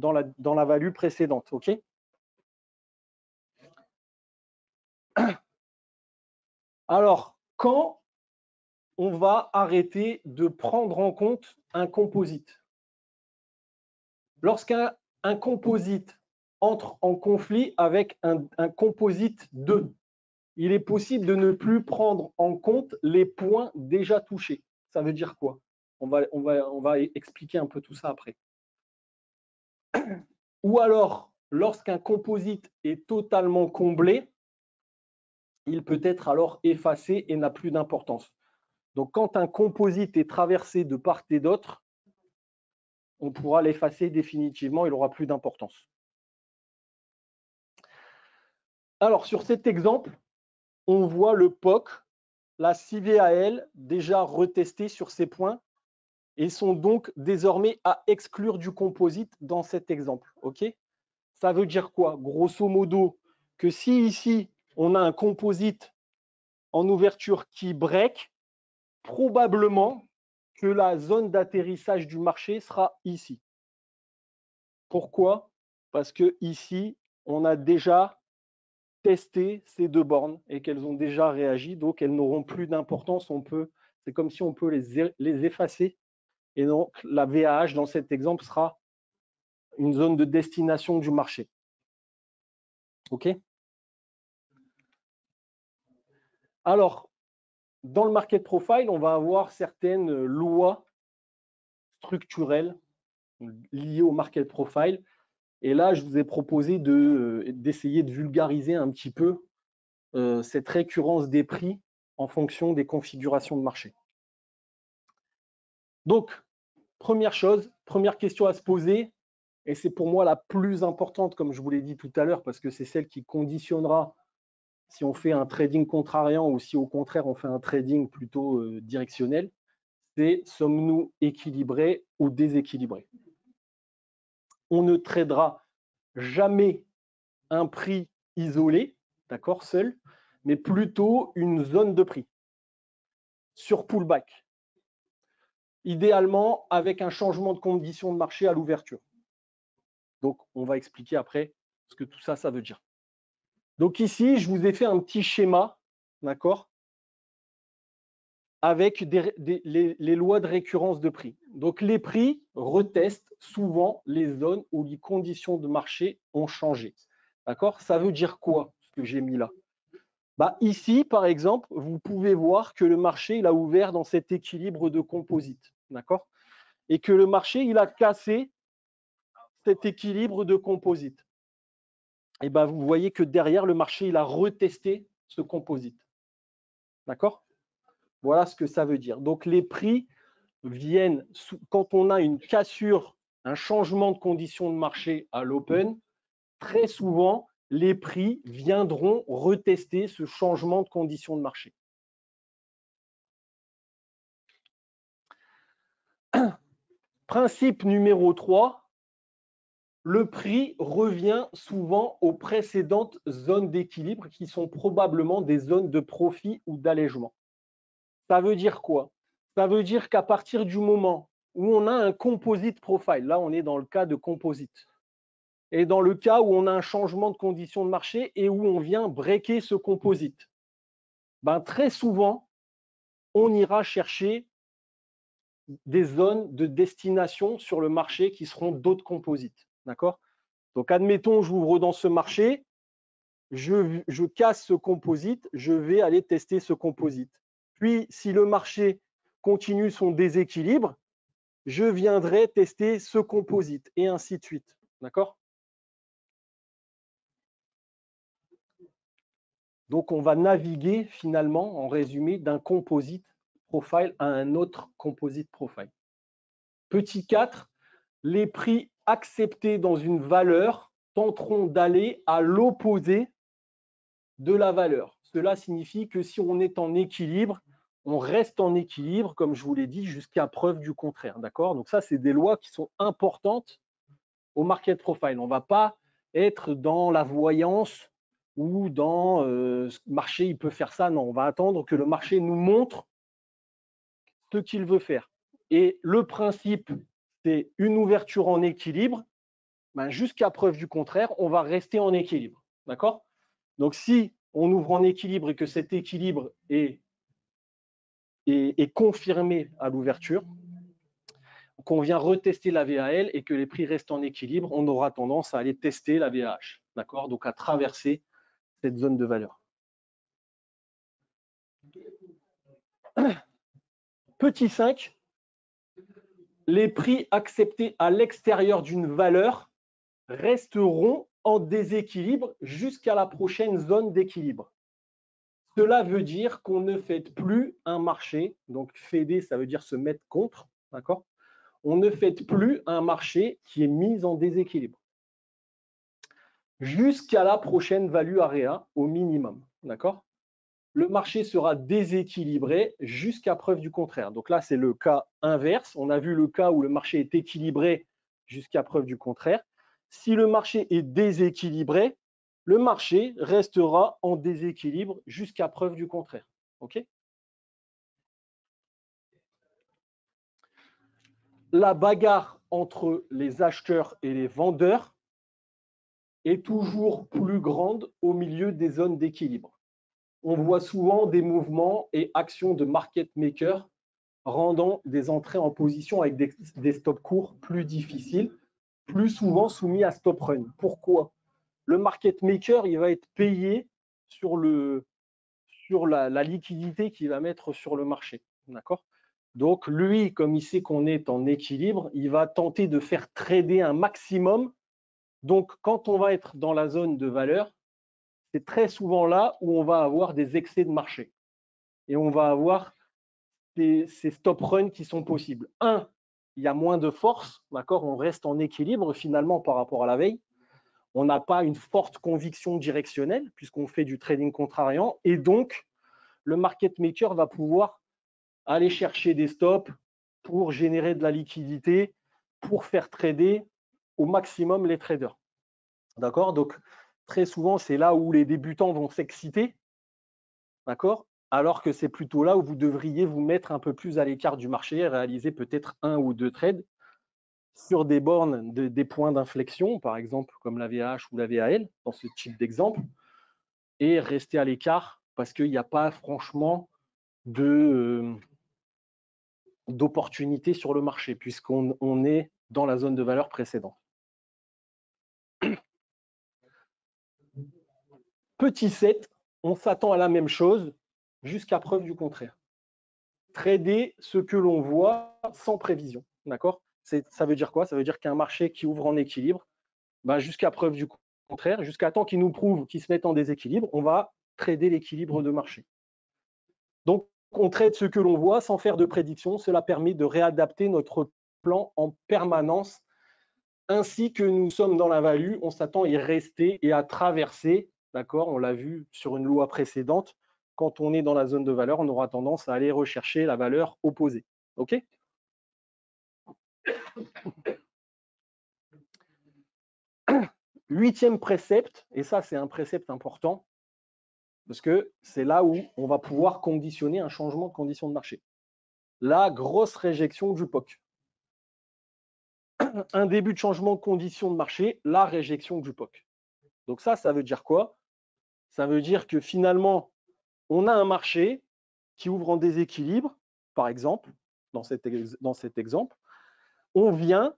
value précédente. OK ? Alors, quand on va arrêter de prendre en compte un composite? Lorsqu'un composite entre en conflit avec un composite 2, il est possible de ne plus prendre en compte les points déjà touchés. Ça veut dire quoi? On va expliquer un peu tout ça après. Ou alors, lorsqu'un composite est totalement comblé, il peut être alors effacé et n'a plus d'importance. Donc, quand un composite est traversé de part et d'autre, on pourra l'effacer définitivement, il n'aura plus d'importance. Alors, sur cet exemple, on voit le POC, la CVAL, déjà retestée sur ces points et sont donc désormais à exclure du composite dans cet exemple. Okay, ça veut dire quoi? Grosso modo, que si ici, on a un composite en ouverture qui break, probablement que la zone d'atterrissage du marché sera ici. Pourquoi? Parce que ici, on a déjà testé ces deux bornes et qu'elles ont déjà réagi, donc elles n'auront plus d'importance. C'est comme si on peut les effacer. Et donc, la VAH, dans cet exemple, sera une zone de destination du marché. OK? Alors, dans le market profile, on va avoir certaines lois structurelles liées au market profile. Et là, je vous ai proposé d'essayer de vulgariser un petit peu cette récurrence des prix en fonction des configurations de marché. Donc, première chose, première question à se poser, et c'est pour moi la plus importante, comme je vous l'ai dit tout à l'heure, parce que c'est celle qui conditionnera si on fait un trading contrariant ou si au contraire on fait un trading plutôt directionnel, c'est sommes-nous équilibrés ou déséquilibrés? On ne tradera jamais un prix isolé, d'accord, seul, mais plutôt une zone de prix sur pullback. Idéalement avec un changement de conditions de marché à l'ouverture. Donc, on va expliquer après ce que tout ça, ça veut dire. Donc ici, je vous ai fait un petit schéma, d'accord, avec les lois de récurrence de prix. Donc, les prix retestent souvent les zones où les conditions de marché ont changé. D'accord? Ça veut dire quoi, ce que j'ai mis là? Bah, ici, par exemple, vous pouvez voir que le marché il a ouvert dans cet équilibre de composite. D'accord? Et que le marché il a cassé cet équilibre de composite. Et ben, vous voyez que derrière, le marché il a retesté ce composite. D'accord? Voilà ce que ça veut dire. Donc, les prix viennent, quand on a une cassure, un changement de conditions de marché à l'open, très souvent, les prix viendront retester ce changement de conditions de marché. Principe numéro 3, le prix revient souvent aux précédentes zones d'équilibre qui sont probablement des zones de profit ou d'allègement. Ça veut dire quoi? Ça veut dire qu'à partir du moment où on a un composite profile, là on est dans le cas de composite, et dans le cas où on a un changement de conditions de marché et où on vient breaker ce composite, ben, très souvent, on ira chercher des zones de destination sur le marché qui seront d'autres composites. D'accord? Donc, admettons, j'ouvre dans ce marché, je casse ce composite, je vais aller tester ce composite. Puis, si le marché continue son déséquilibre, je viendrai tester ce composite et ainsi de suite. D'accord? Donc, on va naviguer finalement, en résumé, d'un composite profile à un autre composite profile. Petit 4, les prix acceptés dans une valeur tenteront d'aller à l'opposé de la valeur. Cela signifie que si on est en équilibre, on reste en équilibre, comme je vous l'ai dit, jusqu'à preuve du contraire. D'accord? Donc ça, c'est des lois qui sont importantes au market profile. On ne va pas être dans la voyance ou dans ce marché, il peut faire ça. Non, on va attendre que le marché nous montre ce qu'il veut faire. Et le principe, c'est une ouverture en équilibre. Ben, jusqu'à preuve du contraire, on va rester en équilibre. D'accord? Donc, si on ouvre en équilibre et que cet équilibre est confirmé à l'ouverture, qu'on vient retester la VAL et que les prix restent en équilibre, on aura tendance à aller tester la VAH. D'accord? Donc, à traverser cette zone de valeur. Petit 5, les prix acceptés à l'extérieur d'une valeur resteront en déséquilibre jusqu'à la prochaine zone d'équilibre. Cela veut dire qu'on ne fait plus un marché, donc féder, ça veut dire se mettre contre, d'accord? On ne fait plus un marché qui est mis en déséquilibre jusqu'à la prochaine value area au minimum, d'accord? Le marché sera déséquilibré jusqu'à preuve du contraire. Donc là, c'est le cas inverse. On a vu le cas où le marché est équilibré jusqu'à preuve du contraire. Si le marché est déséquilibré, le marché restera en déséquilibre jusqu'à preuve du contraire. OK? La bagarre entre les acheteurs et les vendeurs est toujours plus grande au milieu des zones d'équilibre. On voit souvent des mouvements et actions de market maker rendant des entrées en position avec des stops courts plus difficiles, plus souvent soumis à stop run. Pourquoi? Le market maker, il va être payé sur la liquidité qu'il va mettre sur le marché. D'accord? Donc, lui, comme il sait qu'on est en équilibre, il va tenter de faire trader un maximum. Donc, quand on va être dans la zone de valeur, c'est très souvent là où on va avoir des excès de marché. Et on va avoir ces stop runs qui sont possibles. Un, il y a moins de force, d'accord? On reste en équilibre finalement par rapport à la veille. On n'a pas une forte conviction directionnelle puisqu'on fait du trading contrariant. Et donc, le market maker va pouvoir aller chercher des stops pour générer de la liquidité, pour faire trader au maximum les traders. D'accord? Donc, très souvent, c'est là où les débutants vont s'exciter. D'accord? Alors que c'est plutôt là où vous devriez vous mettre un peu plus à l'écart du marché et réaliser peut-être 1 ou 2 trades sur des bornes, des points d'inflexion, par exemple comme la VAH ou la VAL, dans ce type d'exemple, et rester à l'écart parce qu'il n'y a pas franchement d'opportunité sur le marché, puisqu'on est dans la zone de valeur précédente. Petit 7, on s'attend à la même chose jusqu'à preuve du contraire. Trader ce que l'on voit sans prévision. D'accord? Ça veut dire quoi? Ça veut dire qu'un marché qui ouvre en équilibre, jusqu'à preuve du contraire, jusqu'à temps qu'il nous prouve qu'il se met en déséquilibre, on va trader l'équilibre de marché. Donc, on trade ce que l'on voit sans faire de prédiction. Cela permet de réadapter notre plan en permanence. Ainsi que nous sommes dans la value, on s'attend à y rester et à traverser. D'accord? On l'a vu sur une loi précédente. Quand on est dans la zone de valeur, on aura tendance à aller rechercher la valeur opposée. OK? Huitième précepte, et ça c'est un précepte important, parce que c'est là où on va pouvoir conditionner un changement de condition de marché. La grosse réjection du POC. Un début de changement de condition de marché, la réjection du POC. Donc ça veut dire quoi? Ça veut dire que finalement, on a un marché qui ouvre en déséquilibre, par exemple, dans cet exemple. On vient,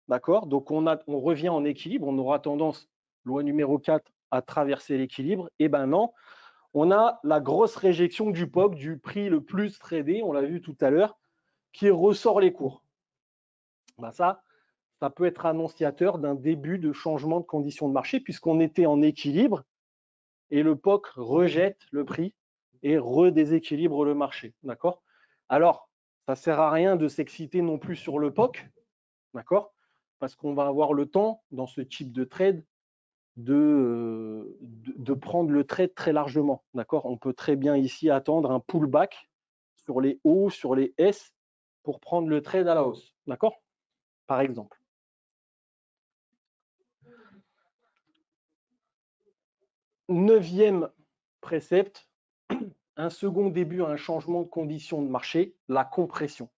d'accord? Donc on revient en équilibre, on aura tendance, loi numéro 4, à traverser l'équilibre. Et ben non, on a la grosse réjection du POC, du prix le plus tradé, on l'a vu tout à l'heure, qui ressort les cours. Ça peut être annonciateur d'un début de changement de conditions de marché puisqu'on était en équilibre et le POC rejette le prix et redéséquilibre le marché. D'accord? Alors, ça ne sert à rien de s'exciter non plus sur le POC, d'accord? Parce qu'on va avoir le temps, dans ce type de trade, de prendre le trade très largement. D'accord? On peut très bien ici attendre un pullback sur les O, sur les S, pour prendre le trade à la hausse. D'accord? Par exemple. Neuvième précepte, un second début à un changement de condition de marché, la compression.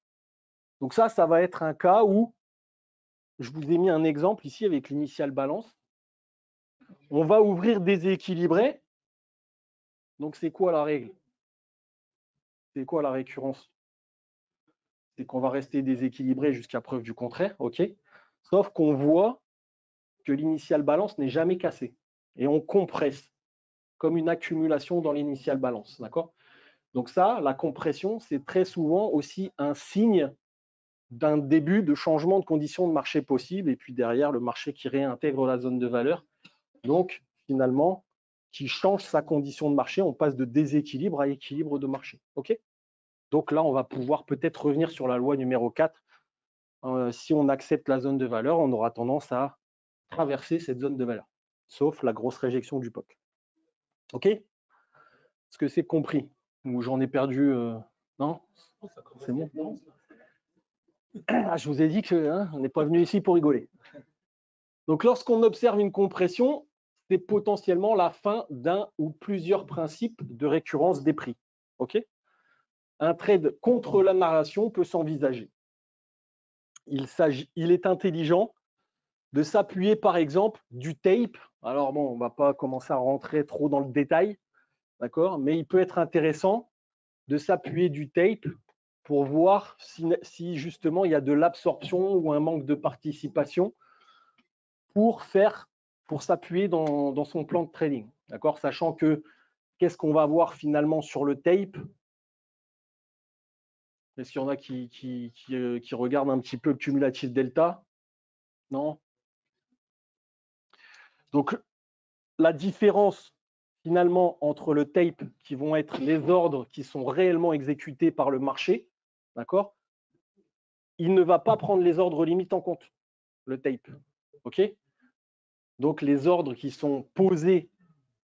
Donc ça va être un cas où, je vous ai mis un exemple ici avec l'initial balance. On va ouvrir déséquilibré. Donc c'est quoi la règle? C'est quoi la récurrence? C'est qu'on va rester déséquilibré jusqu'à preuve du contraire, ok? Sauf qu'on voit que l'initial balance n'est jamais cassé. Et on compresse comme une accumulation dans l'initial balance, d'accord? Donc ça, la compression, c'est très souvent aussi un signe d'un début de changement de conditions de marché possible, et puis derrière, le marché qui réintègre la zone de valeur. Donc, finalement, qui change sa condition de marché. On passe de déséquilibre à équilibre de marché. OK? Donc là, on va pouvoir peut-être revenir sur la loi numéro 4. Si on accepte la zone de valeur, on aura tendance à traverser cette zone de valeur, sauf la grosse réjection du POC. OK? Est-ce que c'est compris? Ou j'en ai perdu non? C'est bon? Ah, je vous ai dit qu'on n'est pas venu ici pour rigoler. Donc, lorsqu'on observe une compression, c'est potentiellement la fin d'un ou plusieurs principes de récurrence des prix. OK? Un trade contre la narration peut s'envisager. Il est intelligent de s'appuyer, par exemple, du tape. Alors, bon, on ne va pas commencer à rentrer trop dans le détail, d'accord? Mais il peut être intéressant de s'appuyer du tape pour voir si justement il y a de l'absorption ou un manque de participation pour s'appuyer dans son plan de trading, d'accord? Sachant que qu'est-ce qu'on va voir finalement sur le tape? Est-ce qu'il y en a qui regardent un petit peu le cumulatif delta? Non? Donc, la différence finalement entre le tape, qui vont être les ordres qui sont réellement exécutés par le marché, d'accord? Il ne va pas prendre les ordres limites en compte, le tape. OK? Donc, les ordres qui sont posés,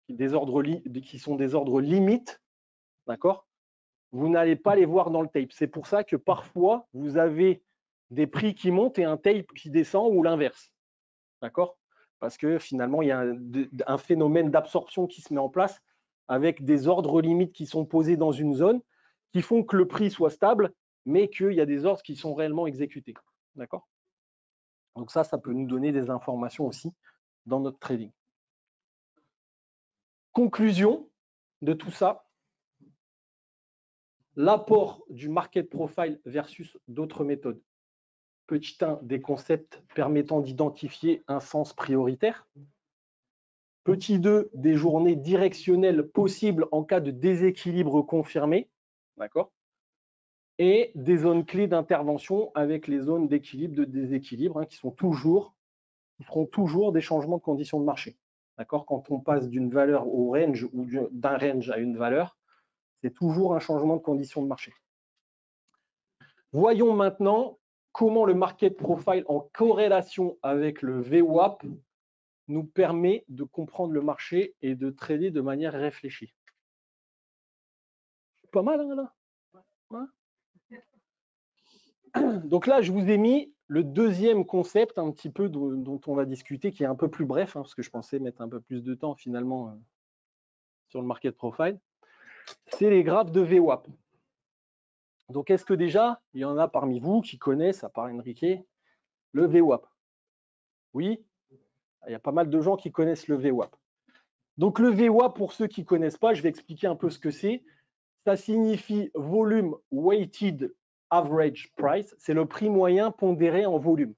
qui sont des ordres limites, d'accord? Vous n'allez pas les voir dans le tape. C'est pour ça que parfois, vous avez des prix qui montent et un tape qui descend ou l'inverse. D'accord? Parce que finalement, il y a un phénomène d'absorption qui se met en place avec des ordres limites qui sont posés dans une zone qui font que le prix soit stable, mais qu'il y a des ordres qui sont réellement exécutés. D'accord? Donc ça peut nous donner des informations aussi dans notre trading. Conclusion de tout ça, l'apport du market profile versus d'autres méthodes. Petit 1, des concepts permettant d'identifier un sens prioritaire. Petit 2, des journées directionnelles possibles en cas de déséquilibre confirmé. D'accord? Et des zones clés d'intervention avec les zones d'équilibre, de déséquilibre, qui feront toujours des changements de conditions de marché. D'accord? Quand on passe d'une valeur au range ou d'un range à une valeur, c'est toujours un changement de conditions de marché. Voyons maintenant comment le market profile en corrélation avec le VWAP nous permet de comprendre le marché et de trader de manière réfléchie. Pas mal, hein, là? Donc là, je vous ai mis le deuxième concept un petit peu dont on va discuter, qui est un peu plus bref, parce que je pensais mettre un peu plus de temps finalement sur le market profile. C'est les graphes de VWAP. Donc, est-ce que déjà, il y en a parmi vous qui connaissent, à part Enrique, le VWAP? Oui, il y a pas mal de gens qui connaissent le VWAP. Donc, le VWAP, pour ceux qui ne connaissent pas, je vais expliquer un peu ce que c'est. Ça signifie Volume Weighted Average Price. C'est le prix moyen pondéré en volume.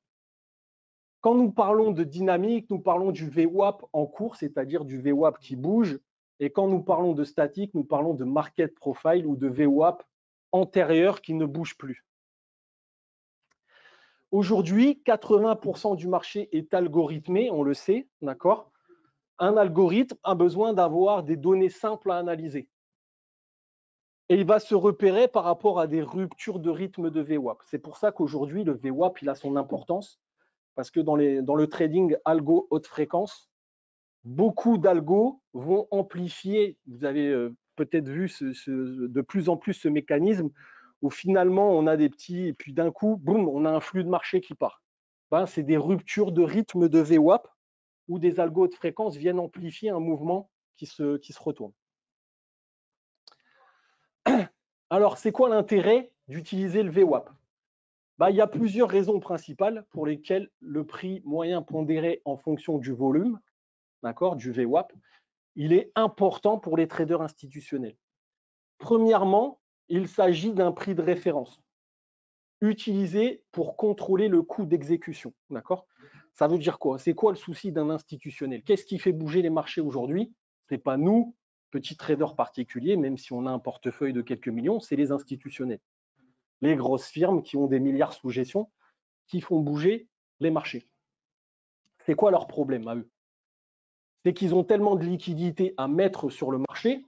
Quand nous parlons de dynamique, nous parlons du VWAP en cours, c'est-à-dire du VWAP qui bouge. Et quand nous parlons de statique, nous parlons de market profile ou de VWAP antérieur qui ne bouge plus. Aujourd'hui, 80% du marché est algorithmé, on le sait, d'accord? Un algorithme a besoin d'avoir des données simples à analyser. Et il va se repérer par rapport à des ruptures de rythme de VWAP. C'est pour ça qu'aujourd'hui, le VWAP, il a son importance, parce que dans le trading algo haute fréquence, beaucoup d'algos vont amplifier, vous avez peut-être vu de plus en plus ce mécanisme, où finalement on a des petits, et puis d'un coup, boum, on a un flux de marché qui part. C'est des ruptures de rythme de VWAP où des algos de fréquence viennent amplifier un mouvement qui se retourne. Alors, c'est quoi l'intérêt d'utiliser le VWAP? Il y a plusieurs raisons principales pour lesquelles le prix moyen pondéré en fonction du volume, d'accord, du VWAP, il est important pour les traders institutionnels. Premièrement, il s'agit d'un prix de référence utilisé pour contrôler le coût d'exécution. D'accord? Ça veut dire quoi? C'est quoi le souci d'un institutionnel? Qu'est-ce qui fait bouger les marchés aujourd'hui? Ce n'est pas nous, petits traders particuliers, même si on a un portefeuille de quelques millions, c'est les institutionnels. Les grosses firmes qui ont des milliards sous gestion, qui font bouger les marchés. C'est quoi leur problème à eux? c'est qu'ils ont tellement de liquidités à mettre sur le marché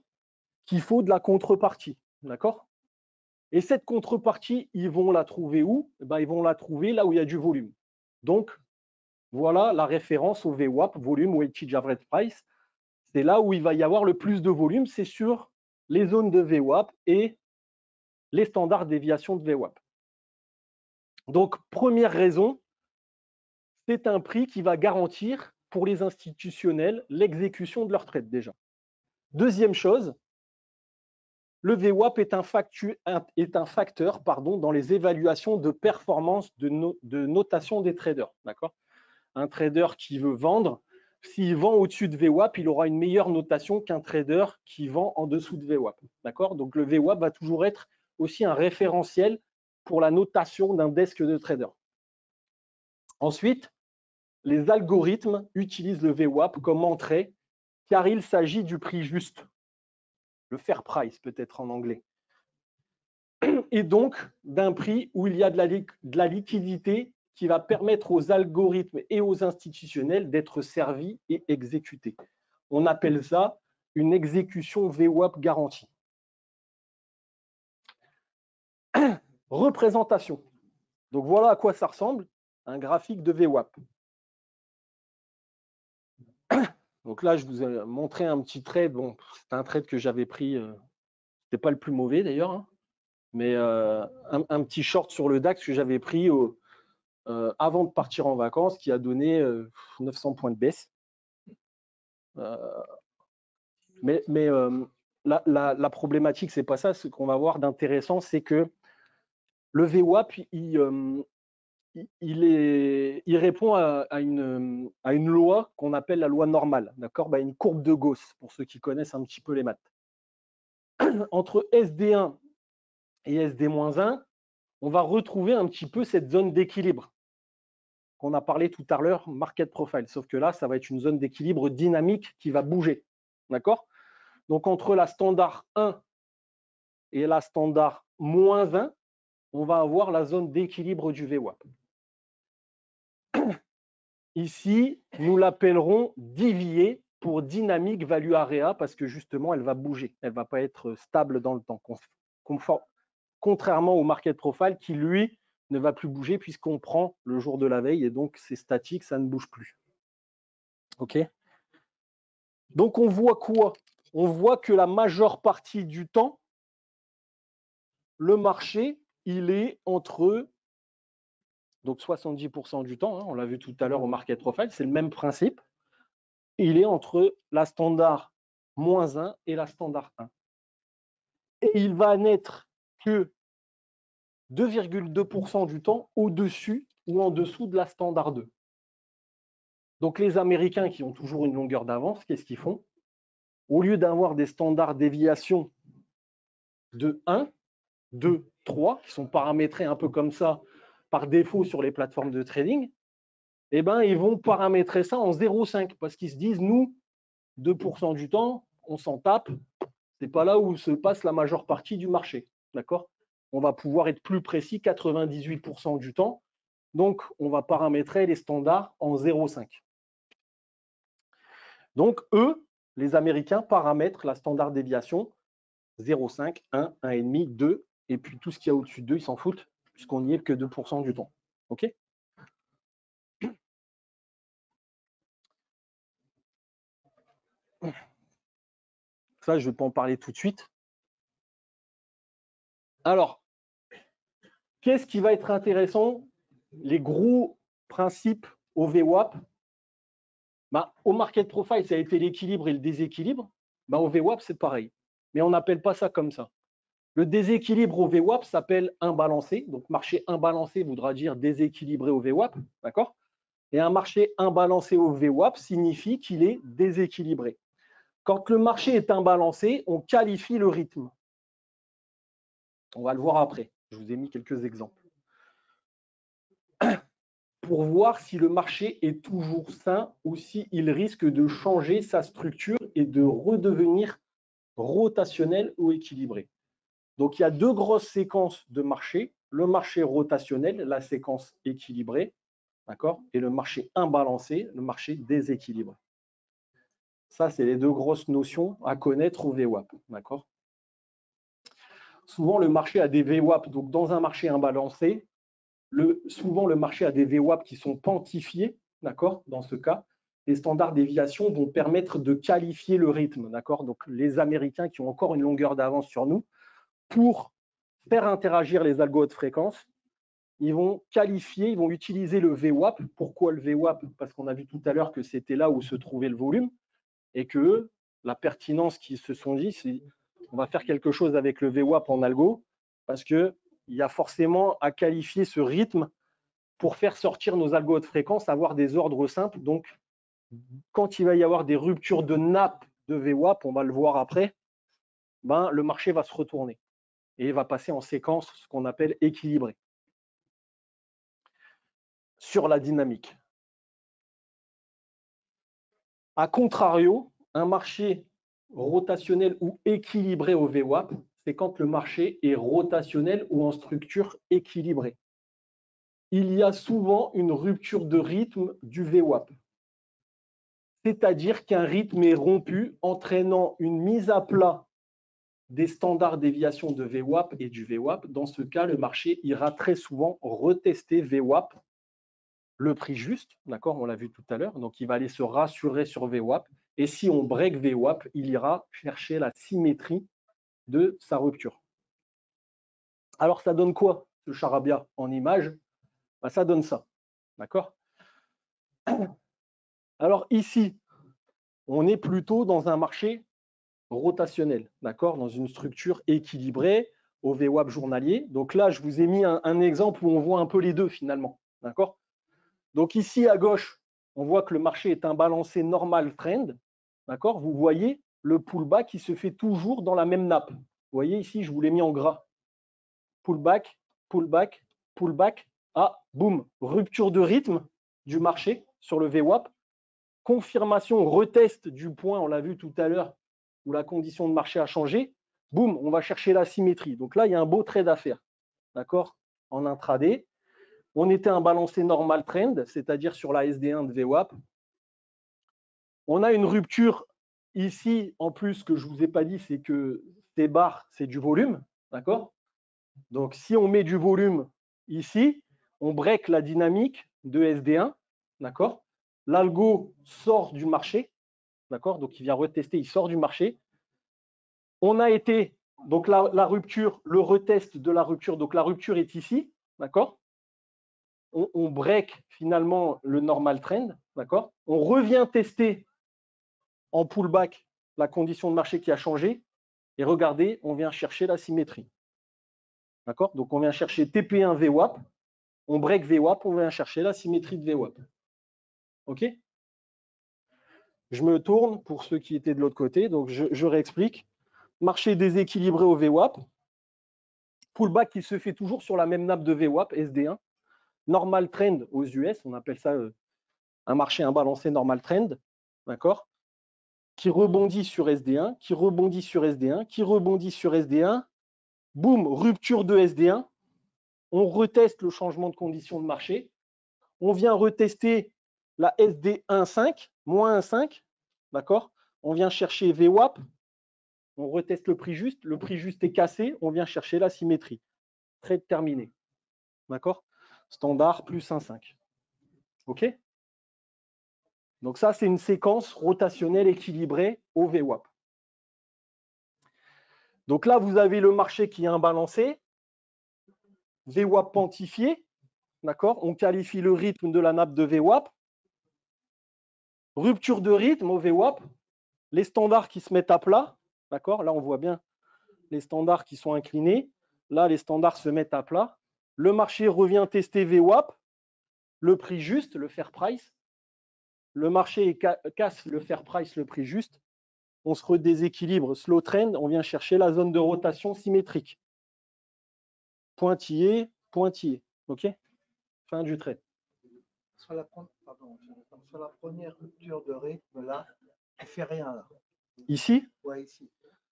qu'il faut de la contrepartie. D'accord? Et cette contrepartie, ils vont la trouver où? Ils vont la trouver là où il y a du volume. Donc, voilà la référence au VWAP, Volume Weighted Average Price. C'est là où il va y avoir le plus de volume, c'est sur les zones de VWAP et les standards déviation de VWAP. Donc, première raison, c'est un prix qui va garantir pour les institutionnels l'exécution de leur trade déjà. Deuxième chose, le VWAP est un facteur dans les évaluations de performance de notation des traders. Un trader qui veut vendre, s'il vend au-dessus de VWAP, il aura une meilleure notation qu'un trader qui vend en dessous de VWAP. Donc le VWAP va toujours être aussi un référentiel pour la notation d'un desk de trader. Ensuite, les algorithmes utilisent le VWAP comme entrée car il s'agit du prix juste, le fair price peut-être en anglais, et donc d'un prix où il y a de la liquidité qui va permettre aux algorithmes et aux institutionnels d'être servis et exécutés. On appelle ça une exécution VWAP garantie. Représentation. Donc voilà à quoi ça ressemble, un graphique de VWAP. Donc là, je vous ai montré un petit trade. Bon, c'est un trade que j'avais pris, c'était pas le plus mauvais d'ailleurs, hein, mais un petit short sur le DAX que j'avais pris avant de partir en vacances, qui a donné 900 points de baisse. Mais la problématique, c'est pas ça. Ce qu'on va voir d'intéressant, c'est que le VWAP, il répond à une loi qu'on appelle la loi normale, d'accord, une courbe de Gauss, pour ceux qui connaissent un petit peu les maths. Entre SD1 et SD-1, on va retrouver un petit peu cette zone d'équilibre qu'on a parlé tout à l'heure, market profile. Sauf que là, ça va être une zone d'équilibre dynamique qui va bouger. D'accord? Donc, entre la standard 1 et la standard -1, on va avoir la zone d'équilibre du VWAP. Ici, nous l'appellerons DVA pour Dynamic Value Area parce que justement, elle va bouger. Elle ne va pas être stable dans le temps. Contrairement au market profile qui, lui, ne va plus bouger puisqu'on prend le jour de la veille et donc c'est statique, ça ne bouge plus. OK? Donc on voit quoi? On voit que la majeure partie du temps, le marché, il est entre, donc 70% du temps, hein, on l'a vu tout à l'heure au market profile, c'est le même principe, il est entre la standard -1 et la standard 1. Et il va n'être que 2,2% du temps au-dessus ou en dessous de la standard 2. Donc les Américains qui ont toujours une longueur d'avance, qu'est-ce qu'ils font? Au lieu d'avoir des standards déviation de 1, 2, 3, qui sont paramétrés un peu comme ça par défaut sur les plateformes de trading, eh ben, ils vont paramétrer ça en 0,5 parce qu'ils se disent, nous, 2% du temps, on s'en tape, c'est pas là où se passe la majeure partie du marché. D'accord? On va pouvoir être plus précis, 98% du temps. Donc, on va paramétrer les standards en 0,5. Donc, eux, les Américains, paramètrent la standard déviation 0,5, 1, 1,5, 2, et puis tout ce qu'il y a au-dessus de 2, ils s'en foutent, puisqu'on n'y est que 2% du temps. OK? Ça, je ne vais pas en parler tout de suite. Alors, qu'est-ce qui va être intéressant? Les gros principes au VWAP. Au market profile, ça a été l'équilibre et le déséquilibre. Au VWAP, c'est pareil. Mais on n'appelle pas ça comme ça. Le déséquilibre au VWAP s'appelle imbalancé. Donc, marché imbalancé voudra dire déséquilibré au VWAP. D'accord? Et un marché imbalancé au VWAP signifie qu'il est déséquilibré. Quand le marché est imbalancé, on qualifie le rythme. On va le voir après. Je vous ai mis quelques exemples. Pour voir si le marché est toujours sain ou s'il risque de changer sa structure et de redevenir rotationnel ou équilibré. Donc, il y a deux grosses séquences de marché. Le marché rotationnel, la séquence équilibrée, d'accord, et le marché imbalancé, le marché déséquilibré. Ça, c'est les deux grosses notions à connaître au VWAP. D'accord. Souvent, le marché a des VWAP. Donc, dans un marché imbalancé, souvent, le marché a des VWAP qui sont quantifiés. D'accord. Dans ce cas, les standards déviation vont permettre de qualifier le rythme. D'accord. Donc, les Américains qui ont encore une longueur d'avance sur nous, pour faire interagir les algos de fréquence, ils vont qualifier, ils vont utiliser le VWAP. Pourquoi le VWAP? Parce qu'on a vu tout à l'heure que c'était là où se trouvait le volume et que la pertinence qu'ils se sont dit, c'est on va faire quelque chose avec le VWAP en algo parce qu'il y a forcément à qualifier ce rythme pour faire sortir nos algos de fréquence, avoir des ordres simples. Donc, quand il va y avoir des ruptures de nappe de VWAP, on va le voir après, ben, le marché va se retourner et va passer en séquence, ce qu'on appelle équilibrée. Sur la dynamique. A contrario, un marché rotationnel ou équilibré au VWAP, c'est quand le marché est rotationnel ou en structure équilibrée. Il y a souvent une rupture de rythme du VWAP, c'est-à-dire qu'un rythme est rompu, entraînant une mise à plat des standards déviation de VWAP et du VWAP. Dans ce cas, le marché ira très souvent retester VWAP, le prix juste, d'accord, on l'a vu tout à l'heure, donc il va aller se rassurer sur VWAP, et si on break VWAP, il ira chercher la symétrie de sa rupture. Alors ça donne quoi ce charabia en image? Ben, ça donne ça, d'accord. Alors ici, on est plutôt dans un marché rotationnel, d'accord, dans une structure équilibrée au VWAP journalier. Donc là, je vous ai mis un exemple où on voit un peu les deux finalement, d'accord. Donc ici à gauche, on voit que le marché est un balancé normal trend, d'accord. Vous voyez le pullback qui se fait toujours dans la même nappe. Vous voyez ici, je vous l'ai mis en gras. Pullback, pullback, pullback. Ah, boum, rupture de rythme du marché sur le VWAP. Confirmation, retest du point, on l'a vu tout à l'heure, où la condition de marché a changé. Boum, on va chercher la symétrie. Donc là, il y a un beau trade à faire, d'accord, en intraday. On était un balancé normal trend, c'est-à-dire sur la SD1 de VWAP. On a une rupture ici, en plus, ce que je ne vous ai pas dit, c'est que ces barres, c'est du volume, d'accord. Donc, si on met du volume ici, on break la dynamique de SD1, d'accord. L'algo sort du marché, d'accord. Donc, il vient retester, il sort du marché. On a été, donc la rupture, le retest de la rupture, donc la rupture est ici, d'accord. On break finalement le normal trend, d'accord. On revient tester en pullback la condition de marché qui a changé. Et regardez, on vient chercher la symétrie. D'accord. Donc, on vient chercher TP1 VWAP. On break VWAP, on vient chercher la symétrie de VWAP. OK. Je me tourne pour ceux qui étaient de l'autre côté. Donc, je réexplique. Marché déséquilibré au VWAP. Pullback qui se fait toujours sur la même nappe de VWAP, SD1. Normal trend aux US, on appelle ça un marché imbalancé normal trend. D'accord. Qui rebondit sur SD1, qui rebondit sur SD1, qui rebondit sur SD1. Boum, rupture de SD1. On reteste le changement de condition de marché. On vient retester la SD1,5, moins 1,5. D'accord. On vient chercher VWAP. On reteste le prix juste. Le prix juste est cassé. On vient chercher la symétrie. Trade terminé. D'accord. Standard plus 1,5. OK. Donc ça, c'est une séquence rotationnelle équilibrée au VWAP. Donc là, vous avez le marché qui est imbalancé. VWAP quantifié. D'accord. On qualifie le rythme de la nappe de VWAP. Rupture de rythme au VWAP. Les standards qui se mettent à plat. D'accord. Là, on voit bien les standards qui sont inclinés. Là, les standards se mettent à plat. Le marché revient tester VWAP. Le prix juste, le fair price. Le marché casse le fair price, le prix juste. On se redéséquilibre, slow trend, on vient chercher la zone de rotation symétrique. Pointillé, pointillé. OK. Fin du trade. Sur la première rupture de rythme, là, elle ne fait rien. Là. Ici? Oui, ici.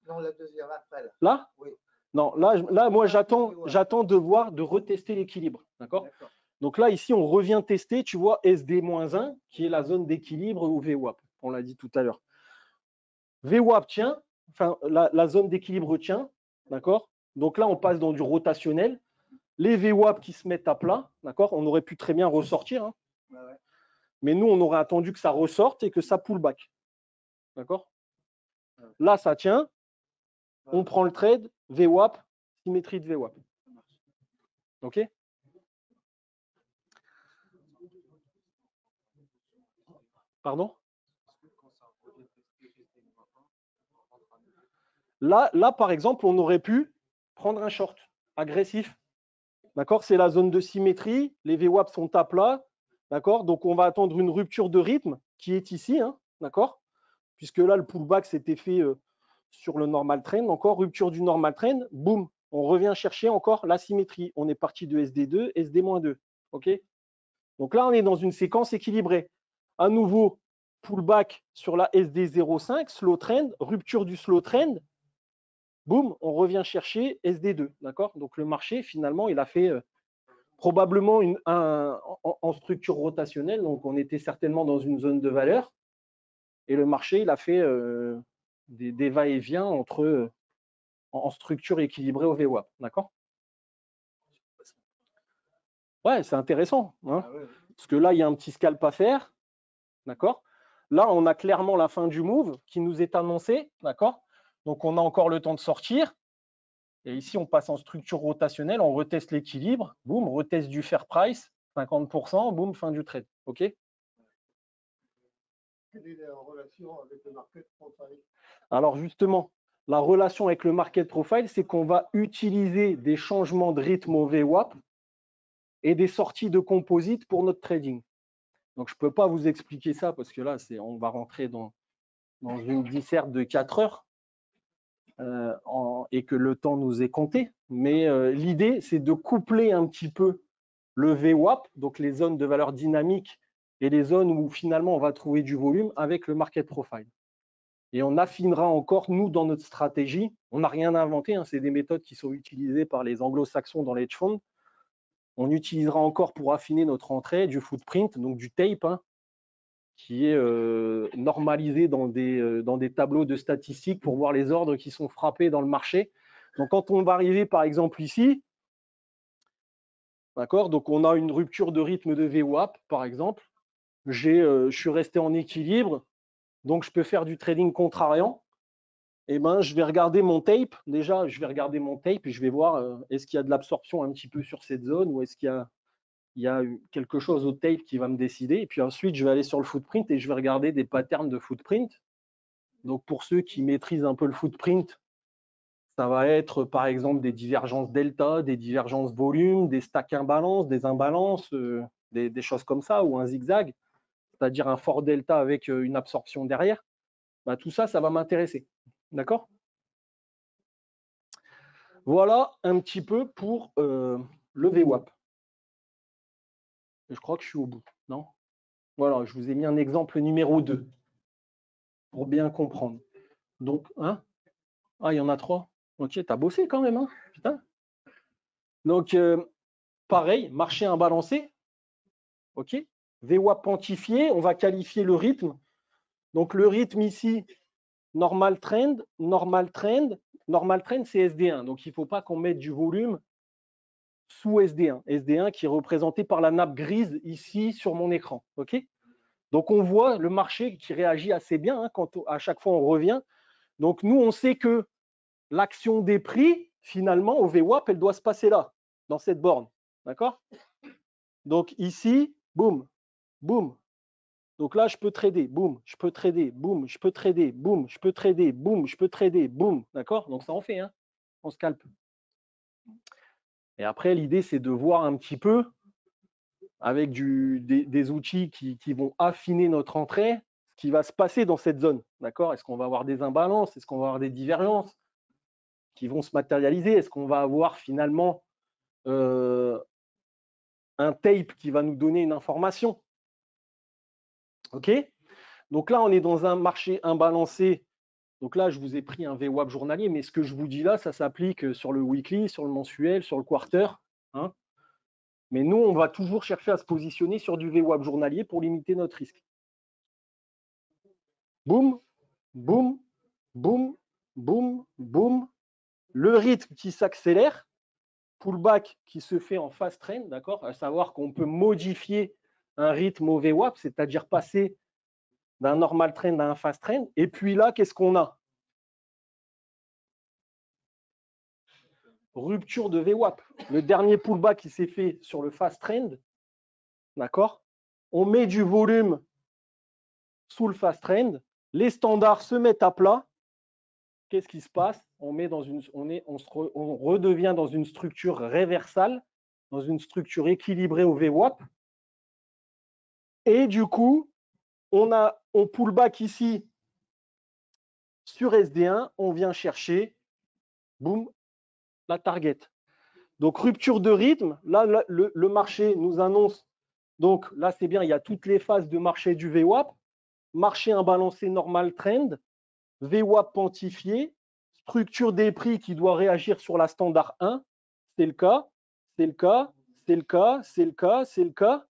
Non, la deuxième après. Là, là oui. Non, là moi, j'attends de voir, de retester l'équilibre. D'accord. Donc là, ici, on revient tester, tu vois, SD-1, qui est la zone d'équilibre au VWAP. On l'a dit tout à l'heure. VWAP tient, enfin, la zone d'équilibre tient, d'accord? Donc là, on passe dans du rotationnel. Les VWAP qui se mettent à plat, d'accord? On aurait pu très bien ressortir, hein. Ouais. Mais nous, on aurait attendu que ça ressorte et que ça pull back. D'accord? Là, ça tient. On prend le trade, VWAP, symétrie de VWAP. OK? Pardon? Là, par exemple, on aurait pu prendre un short agressif. D'accord? C'est la zone de symétrie. Les VWAP sont à plat. D'accord? Donc, on va attendre une rupture de rythme qui est ici. Hein, d'accord? Puisque là, le pullback s'était fait sur le normal trend. Encore rupture du normal trend. Boum. On revient chercher encore la symétrie. On est parti de SD2, SD-2. OK? Donc là, on est dans une séquence équilibrée. À nouveau, pullback sur la SD05, slow trend, rupture du slow trend. Boum, on revient chercher SD2. D'accord? Donc le marché, finalement, il a fait probablement en structure rotationnelle. Donc on était certainement dans une zone de valeur. Et le marché, il a fait des va-et-vient entre en structure équilibrée au VWAP. D'accord? Ouais, c'est intéressant. Hein, parce que là, il y a un petit scalp à faire. D'accord? Là, on a clairement la fin du move qui nous est annoncée. D'accord? Donc, on a encore le temps de sortir. Et ici, on passe en structure rotationnelle, on reteste l'équilibre, boum, reteste du fair price, 50%, boum, fin du trade. OK? Quelle est la relation avec le market profile? Alors, justement, la relation avec le market profile, c'est qu'on va utiliser des changements de rythme au VWAP et des sorties de composite pour notre trading. Donc, je ne peux pas vous expliquer ça parce que là, on va rentrer dans une disserte de 4 heures. Et que le temps nous est compté. Mais l'idée, c'est de coupler un petit peu le VWAP, donc les zones de valeur dynamique et les zones où finalement on va trouver du volume avec le market profile. Et on affinera encore, nous, dans notre stratégie, on n'a rien inventé, hein, c'est des méthodes qui sont utilisées par les anglo-saxons dans les hedge funds. On utilisera encore pour affiner notre entrée du footprint, donc du tape, hein, qui est normalisé dans des tableaux de statistiques pour voir les ordres qui sont frappés dans le marché. Donc, quand on va arriver, par exemple, ici, d'accord, donc on a une rupture de rythme de VWAP, par exemple. Je suis resté en équilibre, donc je peux faire du trading contrariant. Et ben, je vais regarder mon tape. Déjà, je vais regarder mon tape et je vais voir est-ce qu'il y a de l'absorption un petit peu sur cette zone ou est-ce qu'il y a quelque chose au tape qui va me décider. Et puis ensuite, je vais aller sur le footprint et je vais regarder des patterns de footprint. Donc, pour ceux qui maîtrisent un peu le footprint, ça va être par exemple des divergences delta, des divergences volume, des stacks imbalances, des imbalances, des choses comme ça, ou un zigzag, c'est-à-dire un fort delta avec une absorption derrière. Bah, tout ça, ça va m'intéresser. D'accord? Voilà un petit peu pour le VWAP. Je crois que je suis au bout, non? Voilà, je vous ai mis un exemple numéro 2 pour bien comprendre. Donc, hein? Ah, il y en a 3. Ok, tu as bossé quand même, hein? Putain. Donc, pareil, marché imbalancé. Ok? VWAP quantifié, on va qualifier le rythme. Donc, le rythme ici, normal trend, normal trend. Normal trend, c'est SD1. Donc, il ne faut pas qu'on mette du volume sous SD1. SD1 qui est représenté par la nappe grise ici sur mon écran. Ok? Donc, on voit le marché qui réagit assez bien hein, quand à chaque fois on revient. Donc, nous, on sait que l'action des prix, finalement, au VWAP, elle doit se passer là, dans cette borne. D'accord? Donc, ici, boum, boum. Donc là, je peux trader, boum, je peux trader, boum, je peux trader, boum, je peux trader, boum, je peux trader, boum. D'accord? Donc, ça en fait, hein, on scalpe. Et après, l'idée, c'est de voir un petit peu avec des outils qui vont affiner notre entrée, ce qui va se passer dans cette zone. D'accord? Est-ce qu'on va avoir des imbalances? Est-ce qu'on va avoir des divergences qui vont se matérialiser? Est-ce qu'on va avoir finalement un tape qui va nous donner une information? OK? Donc là, on est dans un marché imbalancé. Donc là, je vous ai pris un VWAP journalier, mais ce que je vous dis là, ça s'applique sur le weekly, sur le mensuel, sur le quarter. Hein. Mais nous, on va toujours chercher à se positionner sur du VWAP journalier pour limiter notre risque. Boum, boum, boum, boum, boum. Le rythme qui s'accélère, pullback qui se fait en fast trend, d'accord? À savoir qu'on peut modifier un rythme au VWAP, c'est-à-dire passer d'un normal trend à un fast trend. Et puis là, qu'est-ce qu'on a? Rupture de VWAP. Le dernier pullback qui s'est fait sur le fast trend, d'accord? On met du volume sous le fast trend, les standards se mettent à plat. Qu'est-ce qui se passe? On redevient dans une structure réversale, dans une structure équilibrée au VWAP. Et du coup, on pull back ici sur SD1, on vient chercher, boum, la target. Donc rupture de rythme, là le marché nous annonce, donc là c'est bien, il y a toutes les phases de marché du VWAP, marché imbalancé normal trend, VWAP quantifié, structure des prix qui doit réagir sur la standard 1, c'est le cas, c'est le cas, c'est le cas, c'est le cas, c'est le cas.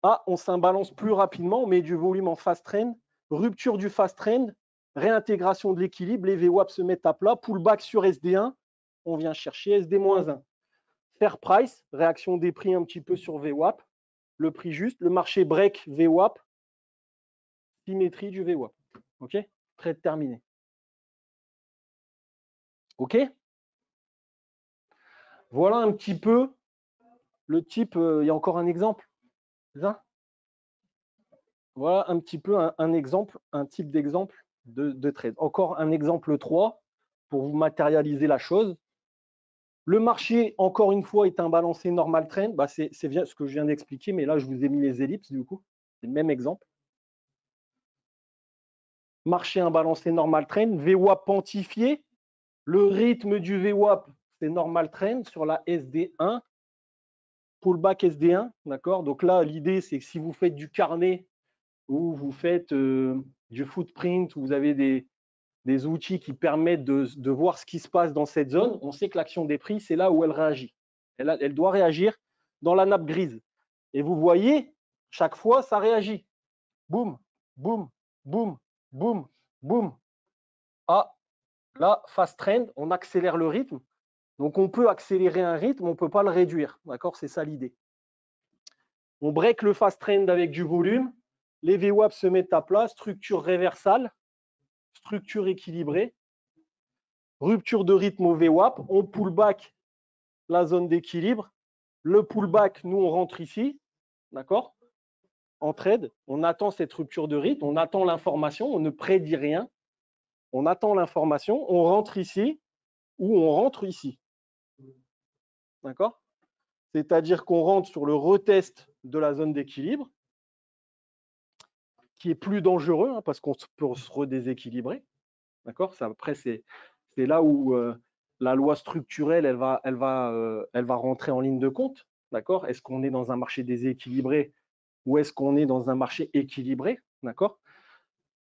Ah, on s'imbalance plus rapidement, on met du volume en fast trend, rupture du fast trend, réintégration de l'équilibre, les VWAP se mettent à plat, pullback sur SD1, on vient chercher SD-1. Fair price, réaction des prix un petit peu sur VWAP, le prix juste, le marché break VWAP, symétrie du VWAP. OK? Trade terminé. OK? Voilà un petit peu le type, il y a encore un exemple. Voilà un petit peu un exemple, un type d'exemple de trade. Encore un exemple 3 pour vous matérialiser la chose. Le marché, encore une fois, est un balancé normal trend. Bah, c'est bien ce que je viens d'expliquer, mais là, je vous ai mis les ellipses, du coup. C'est le même exemple. Marché imbalancé normal trend, VWAP quantifié. Le rythme du VWAP, c'est normal trend sur la SD1. Pullback SD1, d'accord? Donc là, l'idée, c'est que si vous faites du carnet ou vous faites du footprint, vous avez des outils qui permettent de voir ce qui se passe dans cette zone, on sait que l'action des prix, c'est là où elle réagit. Elle doit réagir dans la nappe grise. Et vous voyez, chaque fois, ça réagit. Boum, boum, boum, boum, boum. Ah, là, fast trend, on accélère le rythme. Donc, on peut accélérer un rythme, on ne peut pas le réduire. D'accord? C'est ça l'idée. On break le fast trend avec du volume. Les VWAP se mettent à plat, structure réversale, structure équilibrée. Rupture de rythme au VWAP, on pull back la zone d'équilibre. Le pullback, nous, on rentre ici, d'accord? En trade, on attend cette rupture de rythme, on attend l'information, on ne prédit rien. On attend l'information, on rentre ici ou on rentre ici. D'accord? C'est-à-dire qu'on rentre sur le retest de la zone d'équilibre, qui est plus dangereux hein, parce qu'on peut se redéséquilibrer. D'accord? Après, c'est là où la loi structurelle, elle va rentrer en ligne de compte. D'accord? Est-ce qu'on est dans un marché déséquilibré ou est-ce qu'on est dans un marché équilibré? D'accord?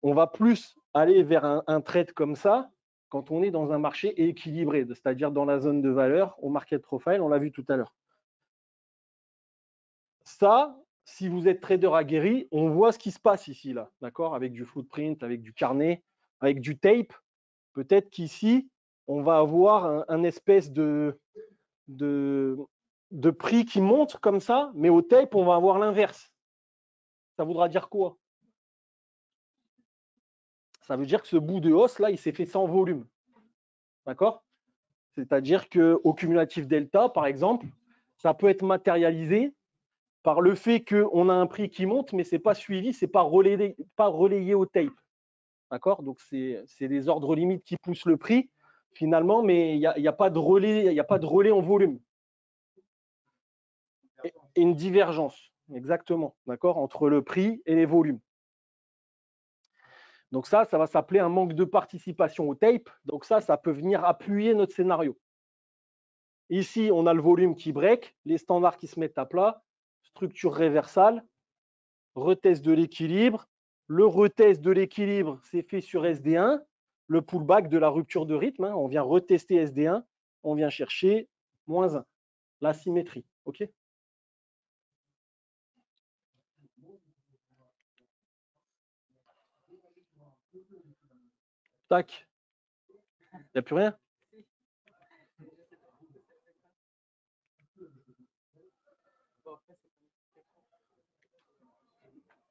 On va plus aller vers un trade comme ça quand on est dans un marché équilibré, c'est-à-dire dans la zone de valeur, au market profile, on l'a vu tout à l'heure. Ça, si vous êtes trader aguerri, on voit ce qui se passe ici, là, d'accord? Avec du footprint, avec du carnet, avec du tape. Peut-être qu'ici, on va avoir un espèce de prix qui monte comme ça, mais au tape, on va avoir l'inverse. Ça voudra dire quoi? Ça veut dire que ce bout de hausse, là, il s'est fait sans volume. D'accord? C'est-à-dire qu'au cumulatif delta, par exemple, ça peut être matérialisé par le fait qu'on a un prix qui monte, mais ce n'est pas suivi, ce n'est pas relayé au tape. D'accord? Donc, c'est des ordres limites qui poussent le prix, finalement, mais il n'y a pas de relais en volume. Et une divergence, exactement, d'accord, entre le prix et les volumes. Donc ça va s'appeler un manque de participation au tape. Donc ça peut venir appuyer notre scénario. Ici, on a le volume qui break, les standards qui se mettent à plat, structure réversale, retest de l'équilibre. Le retest de l'équilibre, c'est fait sur SD1. Le pullback de la rupture de rythme, hein, on vient retester SD1, on vient chercher -1, la symétrie. OK ? Tac. Il n'y a plus rien?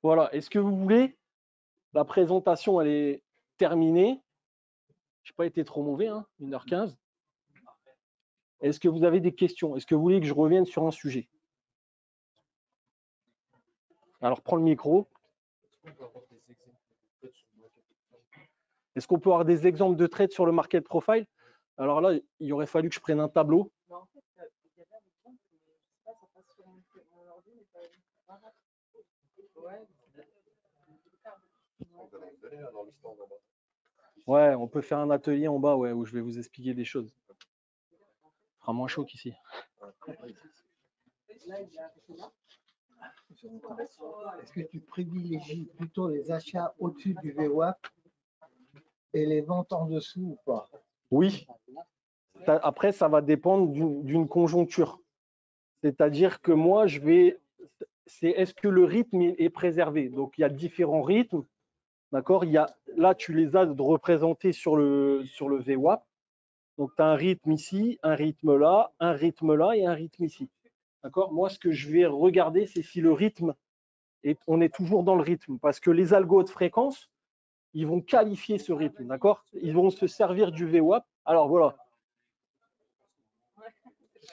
Voilà. Est-ce que vous voulez? La présentation, elle est terminée. Je n'ai pas été trop mauvais, hein, 1h15. Est-ce que vous avez des questions? Est-ce que vous voulez que je revienne sur un sujet? Alors, prends le micro. Est-ce qu'on peut avoir des exemples de trades sur le market profile? Alors là, il aurait fallu que je prenne un tableau. Ouais, on peut faire un atelier en bas, ouais, où je vais vous expliquer des choses. Ce sera moins chaud qu'ici. Est-ce que tu privilégies plutôt les achats au-dessus du VWAP et les ventes en dessous ou pas? Oui. Après, ça va dépendre d'une conjoncture. C'est-à-dire que moi, est-ce que le rythme est préservé? Donc, il y a différents rythmes. D'accord? Là, tu les as représentés sur le VWAP. Donc, tu as un rythme ici, un rythme là et un rythme ici. D'accord? Moi, ce que je vais regarder, c'est si le rythme, on est toujours dans le rythme. Parce que les algos de fréquence, ils vont qualifier ce rythme. D'accord? Ils vont se servir du VWAP. Alors, voilà.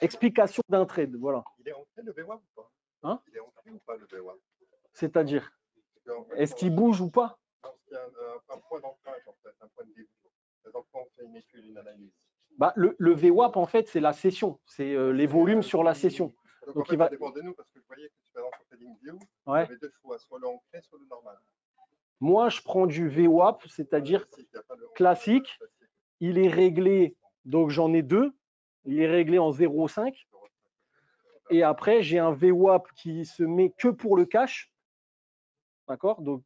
Explication d'un trade. Voilà. Il est entré le VWAP ou pas? Hein? Il est entré ou pas le VWAP? C'est-à-dire? Est-ce qu'il bouge ou pas? Non, il y a un point d'ancrage, en fait, un point de début. Les enfants ont fait une étude, une analyse. Bah, le VWAP, en fait, c'est la session. C'est les volumes sur la session. Donc, Donc en fait, ça dépend de nous, parce que je voyais que tu fais dans sur TradingView, il y avait deux choix, soit le ancré, soit le normal. Moi, je prends du VWAP, c'est-à-dire classique. Il est réglé, donc j'en ai deux. Il est réglé en 0,5. Et après, j'ai un VWAP qui se met que pour le cash. D'accord? Donc,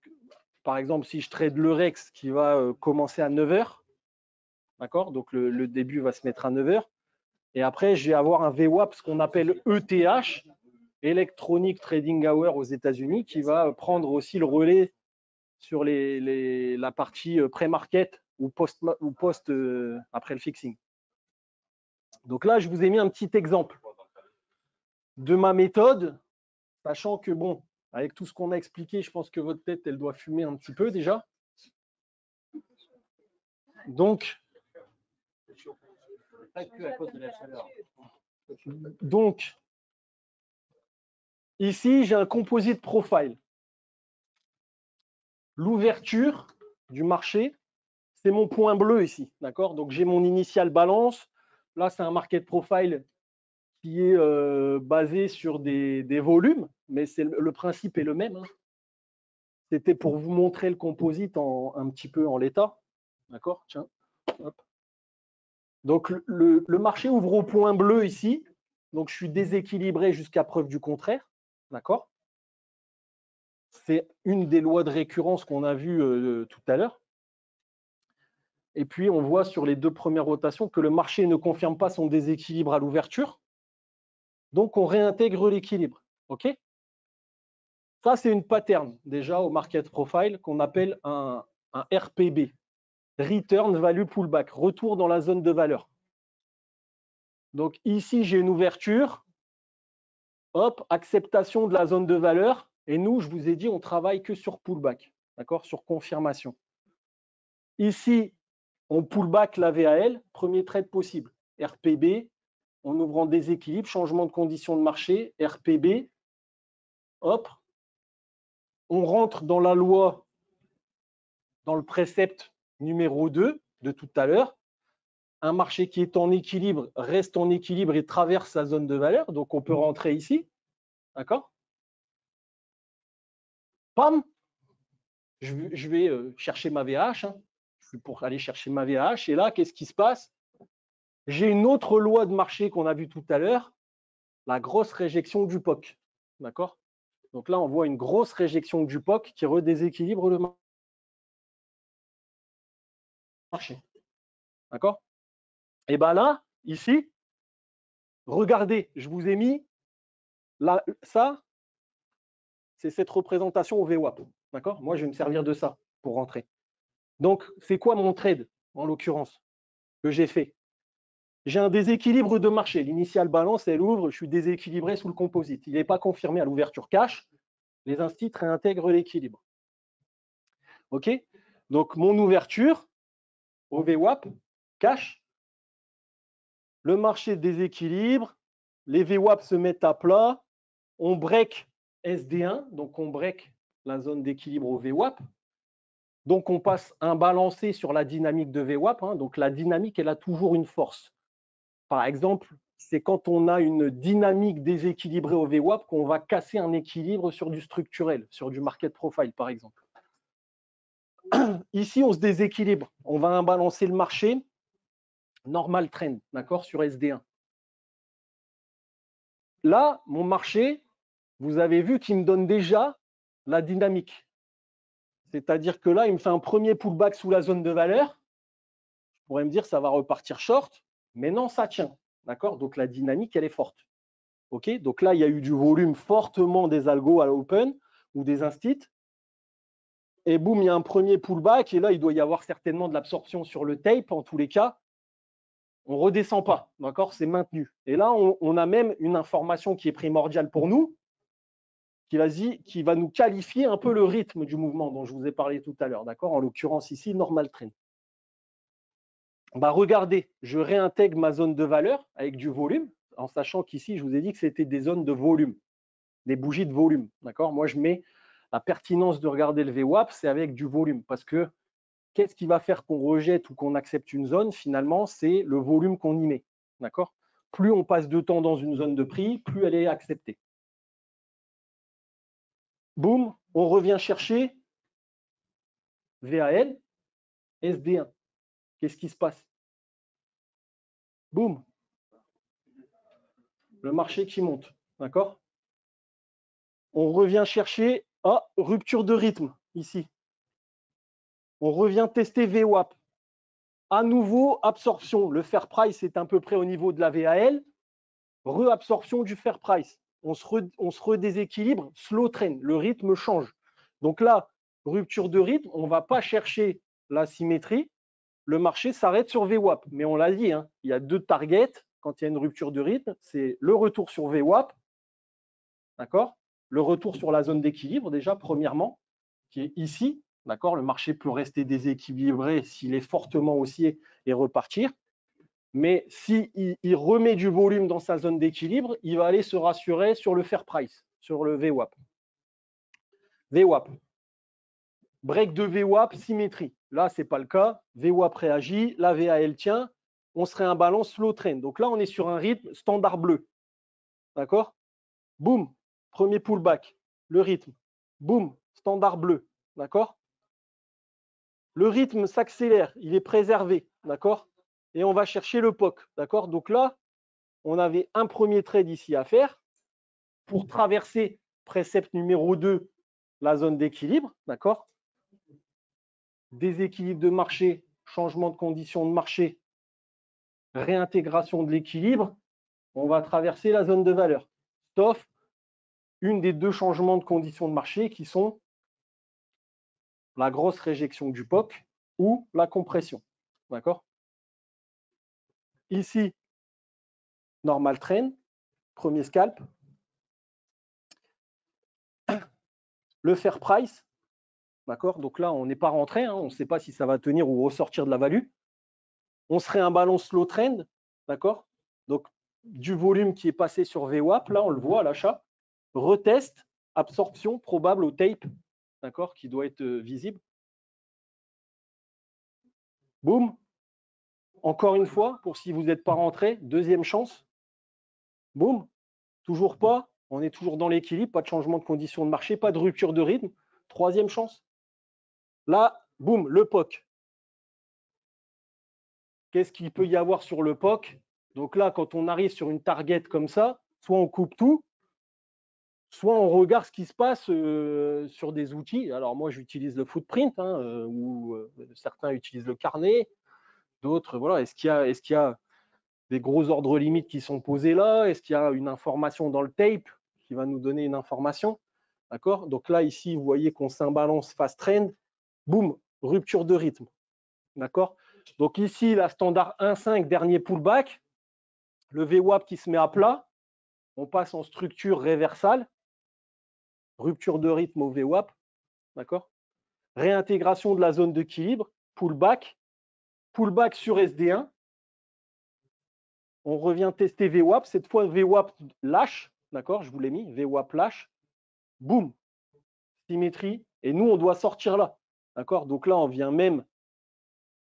par exemple, si je trade le REX qui va commencer à 9h, d'accord? Donc, le début va se mettre à 9h. Et après, je vais avoir un VWAP, ce qu'on appelle ETH, Electronic Trading Hour aux États-Unis, qui va prendre aussi le relais sur la partie pré-market ou post après le fixing. Donc là, je vous ai mis un petit exemple de ma méthode, sachant que, bon, avec tout ce qu'on a expliqué, je pense que votre tête, elle doit fumer un petit peu déjà. Donc, ici, j'ai un composite profile. L'ouverture du marché, c'est mon point bleu ici, d'accord? Donc, j'ai mon initial balance. Là, c'est un market profile qui est basé sur des volumes, mais le principe est le même. Hein. C'était pour vous montrer le composite un petit peu en l'état. D'accord? Tiens. Hop. Donc, le marché ouvre au point bleu ici. Donc, je suis déséquilibré jusqu'à preuve du contraire. D'accord? C'est une des lois de récurrence qu'on a vues tout à l'heure. Et puis, on voit sur les deux premières rotations que le marché ne confirme pas son déséquilibre à l'ouverture. Donc, on réintègre l'équilibre. OK? Ça, c'est une pattern déjà au market profile qu'on appelle un RPB. Return Value Pullback, retour dans la zone de valeur. Donc ici, j'ai une ouverture. Hop, acceptation de la zone de valeur. Et nous, je vous ai dit, on travaille que sur pullback, d'accord, sur confirmation. Ici, on pullback la VAL, premier trade possible. RPB, on ouvre en déséquilibre, changement de conditions de marché, RPB. Hop, on rentre dans la loi, dans le précepte numéro 2 de tout à l'heure. Un marché qui est en équilibre reste en équilibre et traverse sa zone de valeur. Donc, on peut rentrer ici. D'accord? Pam! Je vais chercher ma VH. Hein. Je suis pour aller chercher ma VH. Et là, qu'est-ce qui se passe? J'ai une autre loi de marché qu'on a vue tout à l'heure, la grosse réjection du POC. D'accord? Donc là, on voit une grosse réjection du POC qui redéséquilibre le marché. D'accord? Et bien là, ici, regardez, je vous ai mis là, ça, c'est cette représentation au VWAP. D'accord? Moi, je vais me servir de ça pour rentrer. Donc, c'est quoi mon trade, en l'occurrence, que j'ai fait? J'ai un déséquilibre de marché. L'initial balance, elle ouvre, je suis déséquilibré sous le composite. Il n'est pas confirmé à l'ouverture cash. Les instituts réintègrent l'équilibre. OK? Donc, mon ouverture au VWAP, cash, le marché déséquilibre, les VWAP se mettent à plat, on break SD1, donc on break la zone d'équilibre au VWAP. Donc, on passe un balancé sur la dynamique de VWAP. Hein, donc, la dynamique, elle a toujours une force. Par exemple, c'est quand on a une dynamique déséquilibrée au VWAP qu'on va casser un équilibre sur du structurel, sur du market profile, par exemple. Ici, on se déséquilibre. On va imbalancer le marché normal trend, d'accord, sur SD1. Là, mon marché, vous avez vu qu'il me donne déjà la dynamique. C'est-à-dire que là, il me fait un premier pullback sous la zone de valeur. Je pourrais me dire ça va repartir short, mais non, ça tient. D'accord? Donc la dynamique, elle est forte. OK? Donc là, il y a eu du volume fortement des algos à l'open ou des instits. Et boum, il y a un premier pullback. Et là, il doit y avoir certainement de l'absorption sur le tape. En tous les cas, on ne redescend pas. D'accord? C'est maintenu. Et là, on a même une information qui est primordiale pour nous, qui va nous qualifier un peu le rythme du mouvement dont je vous ai parlé tout à l'heure. D'accord? En l'occurrence, ici, normal trend. Bah, regardez, je réintègre ma zone de valeur avec du volume, en sachant qu'ici, je vous ai dit que c'était des zones de volume, des bougies de volume. D'accord? Moi, je mets la pertinence de regarder le VWAP, c'est avec du volume. Parce que qu'est-ce qui va faire qu'on rejette ou qu'on accepte une zone? Finalement, c'est le volume qu'on y met. D'accord? Plus on passe de temps dans une zone de prix, plus elle est acceptée. Boum, on revient chercher VAL, SD1. Qu'est-ce qui se passe? Boum. Le marché qui monte. D'accord? On revient chercher rupture de rythme ici. On revient tester VWAP. À nouveau, absorption. Le fair price est à peu près au niveau de la VAL. Reabsorption du fair price. On se redéséquilibre, slow trend. Le rythme change. Donc là, rupture de rythme, on ne va pas chercher la symétrie. Le marché s'arrête sur VWAP. Mais on l'a dit, hein, il y a deux targets quand il y a une rupture de rythme. C'est le retour sur VWAP, d'accord, le retour sur la zone d'équilibre déjà, premièrement, qui est ici. D'accord, le marché peut rester déséquilibré s'il est fortement haussier et repartir. Mais s'il remet du volume dans sa zone d'équilibre, il va aller se rassurer sur le fair price, sur le VWAP. VWAP. Break de VWAP, symétrie. Là, ce n'est pas le cas. VWAP réagit, la VAL tient. On serait un balance slow trend. Donc là, on est sur un rythme standard bleu. D'accord? Boum, premier pullback. Le rythme. Boum, standard bleu. D'accord? Le rythme s'accélère, il est préservé. D'accord? Et on va chercher le POC. D'accord? Donc là, on avait un premier trade ici à faire pour traverser précepte numéro 2, la zone d'équilibre. D'accord? Déséquilibre de marché, changement de conditions de marché, réintégration de l'équilibre, on va traverser la zone de valeur. Sauf une des deux changements de conditions de marché qui sont la grosse réjection du POC ou la compression. D'accord? Ici, normal trend, premier scalp. Le fair price, d'accord? Donc là, on n'est pas rentré, hein, on ne sait pas si ça va tenir ou ressortir de la value. On serait un ballon slow trend, d'accord? Donc, du volume qui est passé sur VWAP, là, on le voit à l'achat. Retest, absorption probable au tape, d'accord, qui doit être visible. Boum. Encore une fois, pour si vous n'êtes pas rentré, deuxième chance. Boum. Toujours pas. On est toujours dans l'équilibre, pas de changement de conditions de marché, pas de rupture de rythme. Troisième chance. Là, boum, le POC. Qu'est-ce qu'il peut y avoir sur le POC? Donc là, quand on arrive sur une target comme ça, soit on coupe tout, soit on regarde ce qui se passe sur des outils. Alors moi, j'utilise le footprint, hein, ou certains utilisent le carnet, d'autres, voilà. Est-ce qu'il y a des gros ordres limites qui sont posés là? Est-ce qu'il y a une information dans le tape qui va nous donner une information? D'accord? Donc là, ici, vous voyez qu'on s'imbalance fast trend. Boum, rupture de rythme. D'accord? Donc ici, la standard 1,5, dernier pullback, le VWAP qui se met à plat, on passe en structure réversale, rupture de rythme au VWAP, d'accord? Réintégration de la zone d'équilibre, pullback sur SD1. On revient tester VWAP, cette fois VWAP lâche, d'accord? Je vous l'ai mis, VWAP lâche, boum, symétrie, et nous on doit sortir là, d'accord? Donc là on vient même,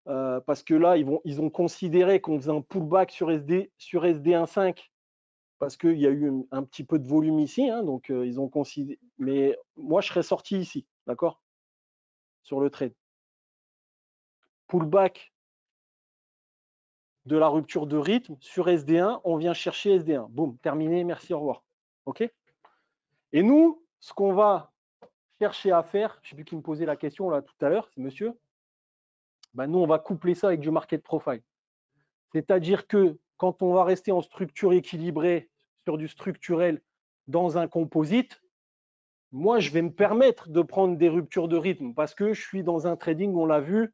parce que là ils ont considéré qu'on faisait un pullback sur SD1,5 parce qu'il y a eu un petit peu de volume ici, hein, donc ils ont considéré, mais moi je serais sorti ici, d'accord? Sur le trade. Pullback de la rupture de rythme sur SD1, on vient chercher SD1. Boum, terminé, merci, au revoir. OK? Et nous, ce qu'on va chercher à faire, je ne sais plus qui me posait la question là tout à l'heure, c'est monsieur. Ben, nous, on va coupler ça avec du market profile. C'est-à-dire que quand on va rester en structure équilibrée sur du structurel dans un composite, moi, je vais me permettre de prendre des ruptures de rythme parce que je suis dans un trading, on l'a vu,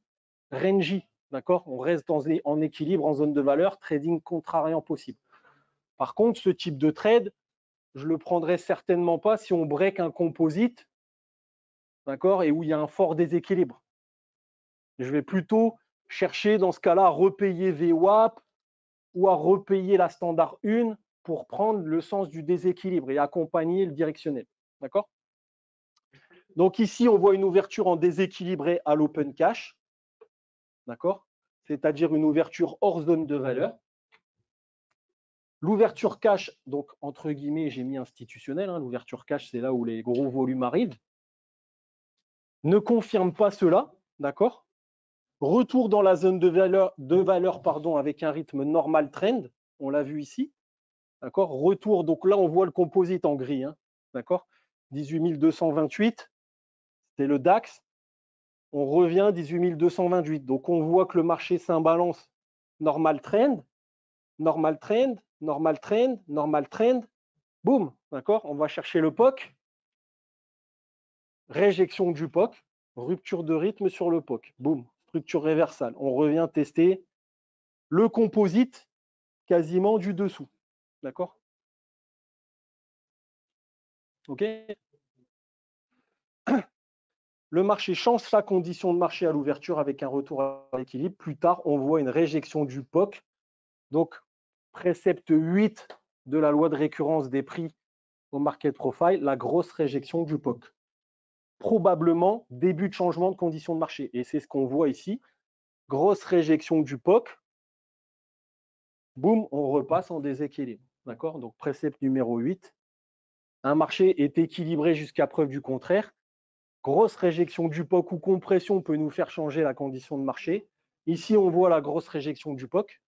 rangy. D'accord? On reste en équilibre, en zone de valeur, trading contrariant possible. Par contre, ce type de trade, je ne le prendrai certainement pas si on break un composite, d'accord, et où il y a un fort déséquilibre. Je vais plutôt chercher, dans ce cas-là, à repayer VWAP ou à repayer la standard 1 pour prendre le sens du déséquilibre et accompagner le directionnel. D'accord? Donc ici, on voit une ouverture en déséquilibré à l'open cash. D'accord? C'est-à-dire une ouverture hors zone de valeur. L'ouverture cash, donc entre guillemets, j'ai mis institutionnel, hein, l'ouverture cash, c'est là où les gros volumes arrivent, ne confirme pas cela, d'accord? Retour dans la zone de valeur pardon, avec un rythme normal trend, on l'a vu ici, d'accord? Retour, donc là on voit le composite en gris, hein, d'accord? 18 228, c'est le DAX, on revient 18 228, donc on voit que le marché s'imbalance normal trend, normal trend, normal trend, normal trend, boum, d'accord? On va chercher le POC, réjection du POC, rupture de rythme sur le POC, boum, structure réversale. On revient tester le composite quasiment du dessous, d'accord? OK? Le marché change sa condition de marché à l'ouverture avec un retour à l'équilibre. Plus tard, on voit une réjection du POC. Donc, précepte 8 de la loi de récurrence des prix au market profile, la grosse réjection du POC. Probablement début de changement de conditions de marché. Et c'est ce qu'on voit ici. Grosse réjection du POC. Boum, on repasse en déséquilibre. D'accord? Donc, précepte numéro 8. Un marché est équilibré jusqu'à preuve du contraire. Grosse réjection du POC ou compression peut nous faire changer la condition de marché. Ici, on voit la grosse réjection du POC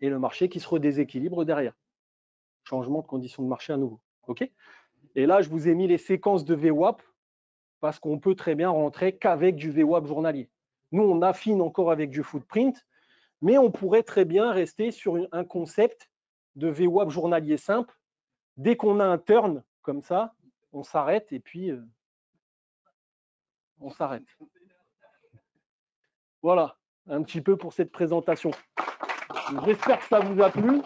et le marché qui se redéséquilibre derrière. Changement de condition de marché à nouveau. OK? Et là, je vous ai mis les séquences de VWAP parce qu'on peut très bien rentrer qu'avec du VWAP journalier. Nous, on affine encore avec du footprint, mais on pourrait très bien rester sur un concept de VWAP journalier simple. Dès qu'on a un turn comme ça, on s'arrête et puis on s'arrête. Voilà, un petit peu pour cette présentation. J'espère que ça vous a plu.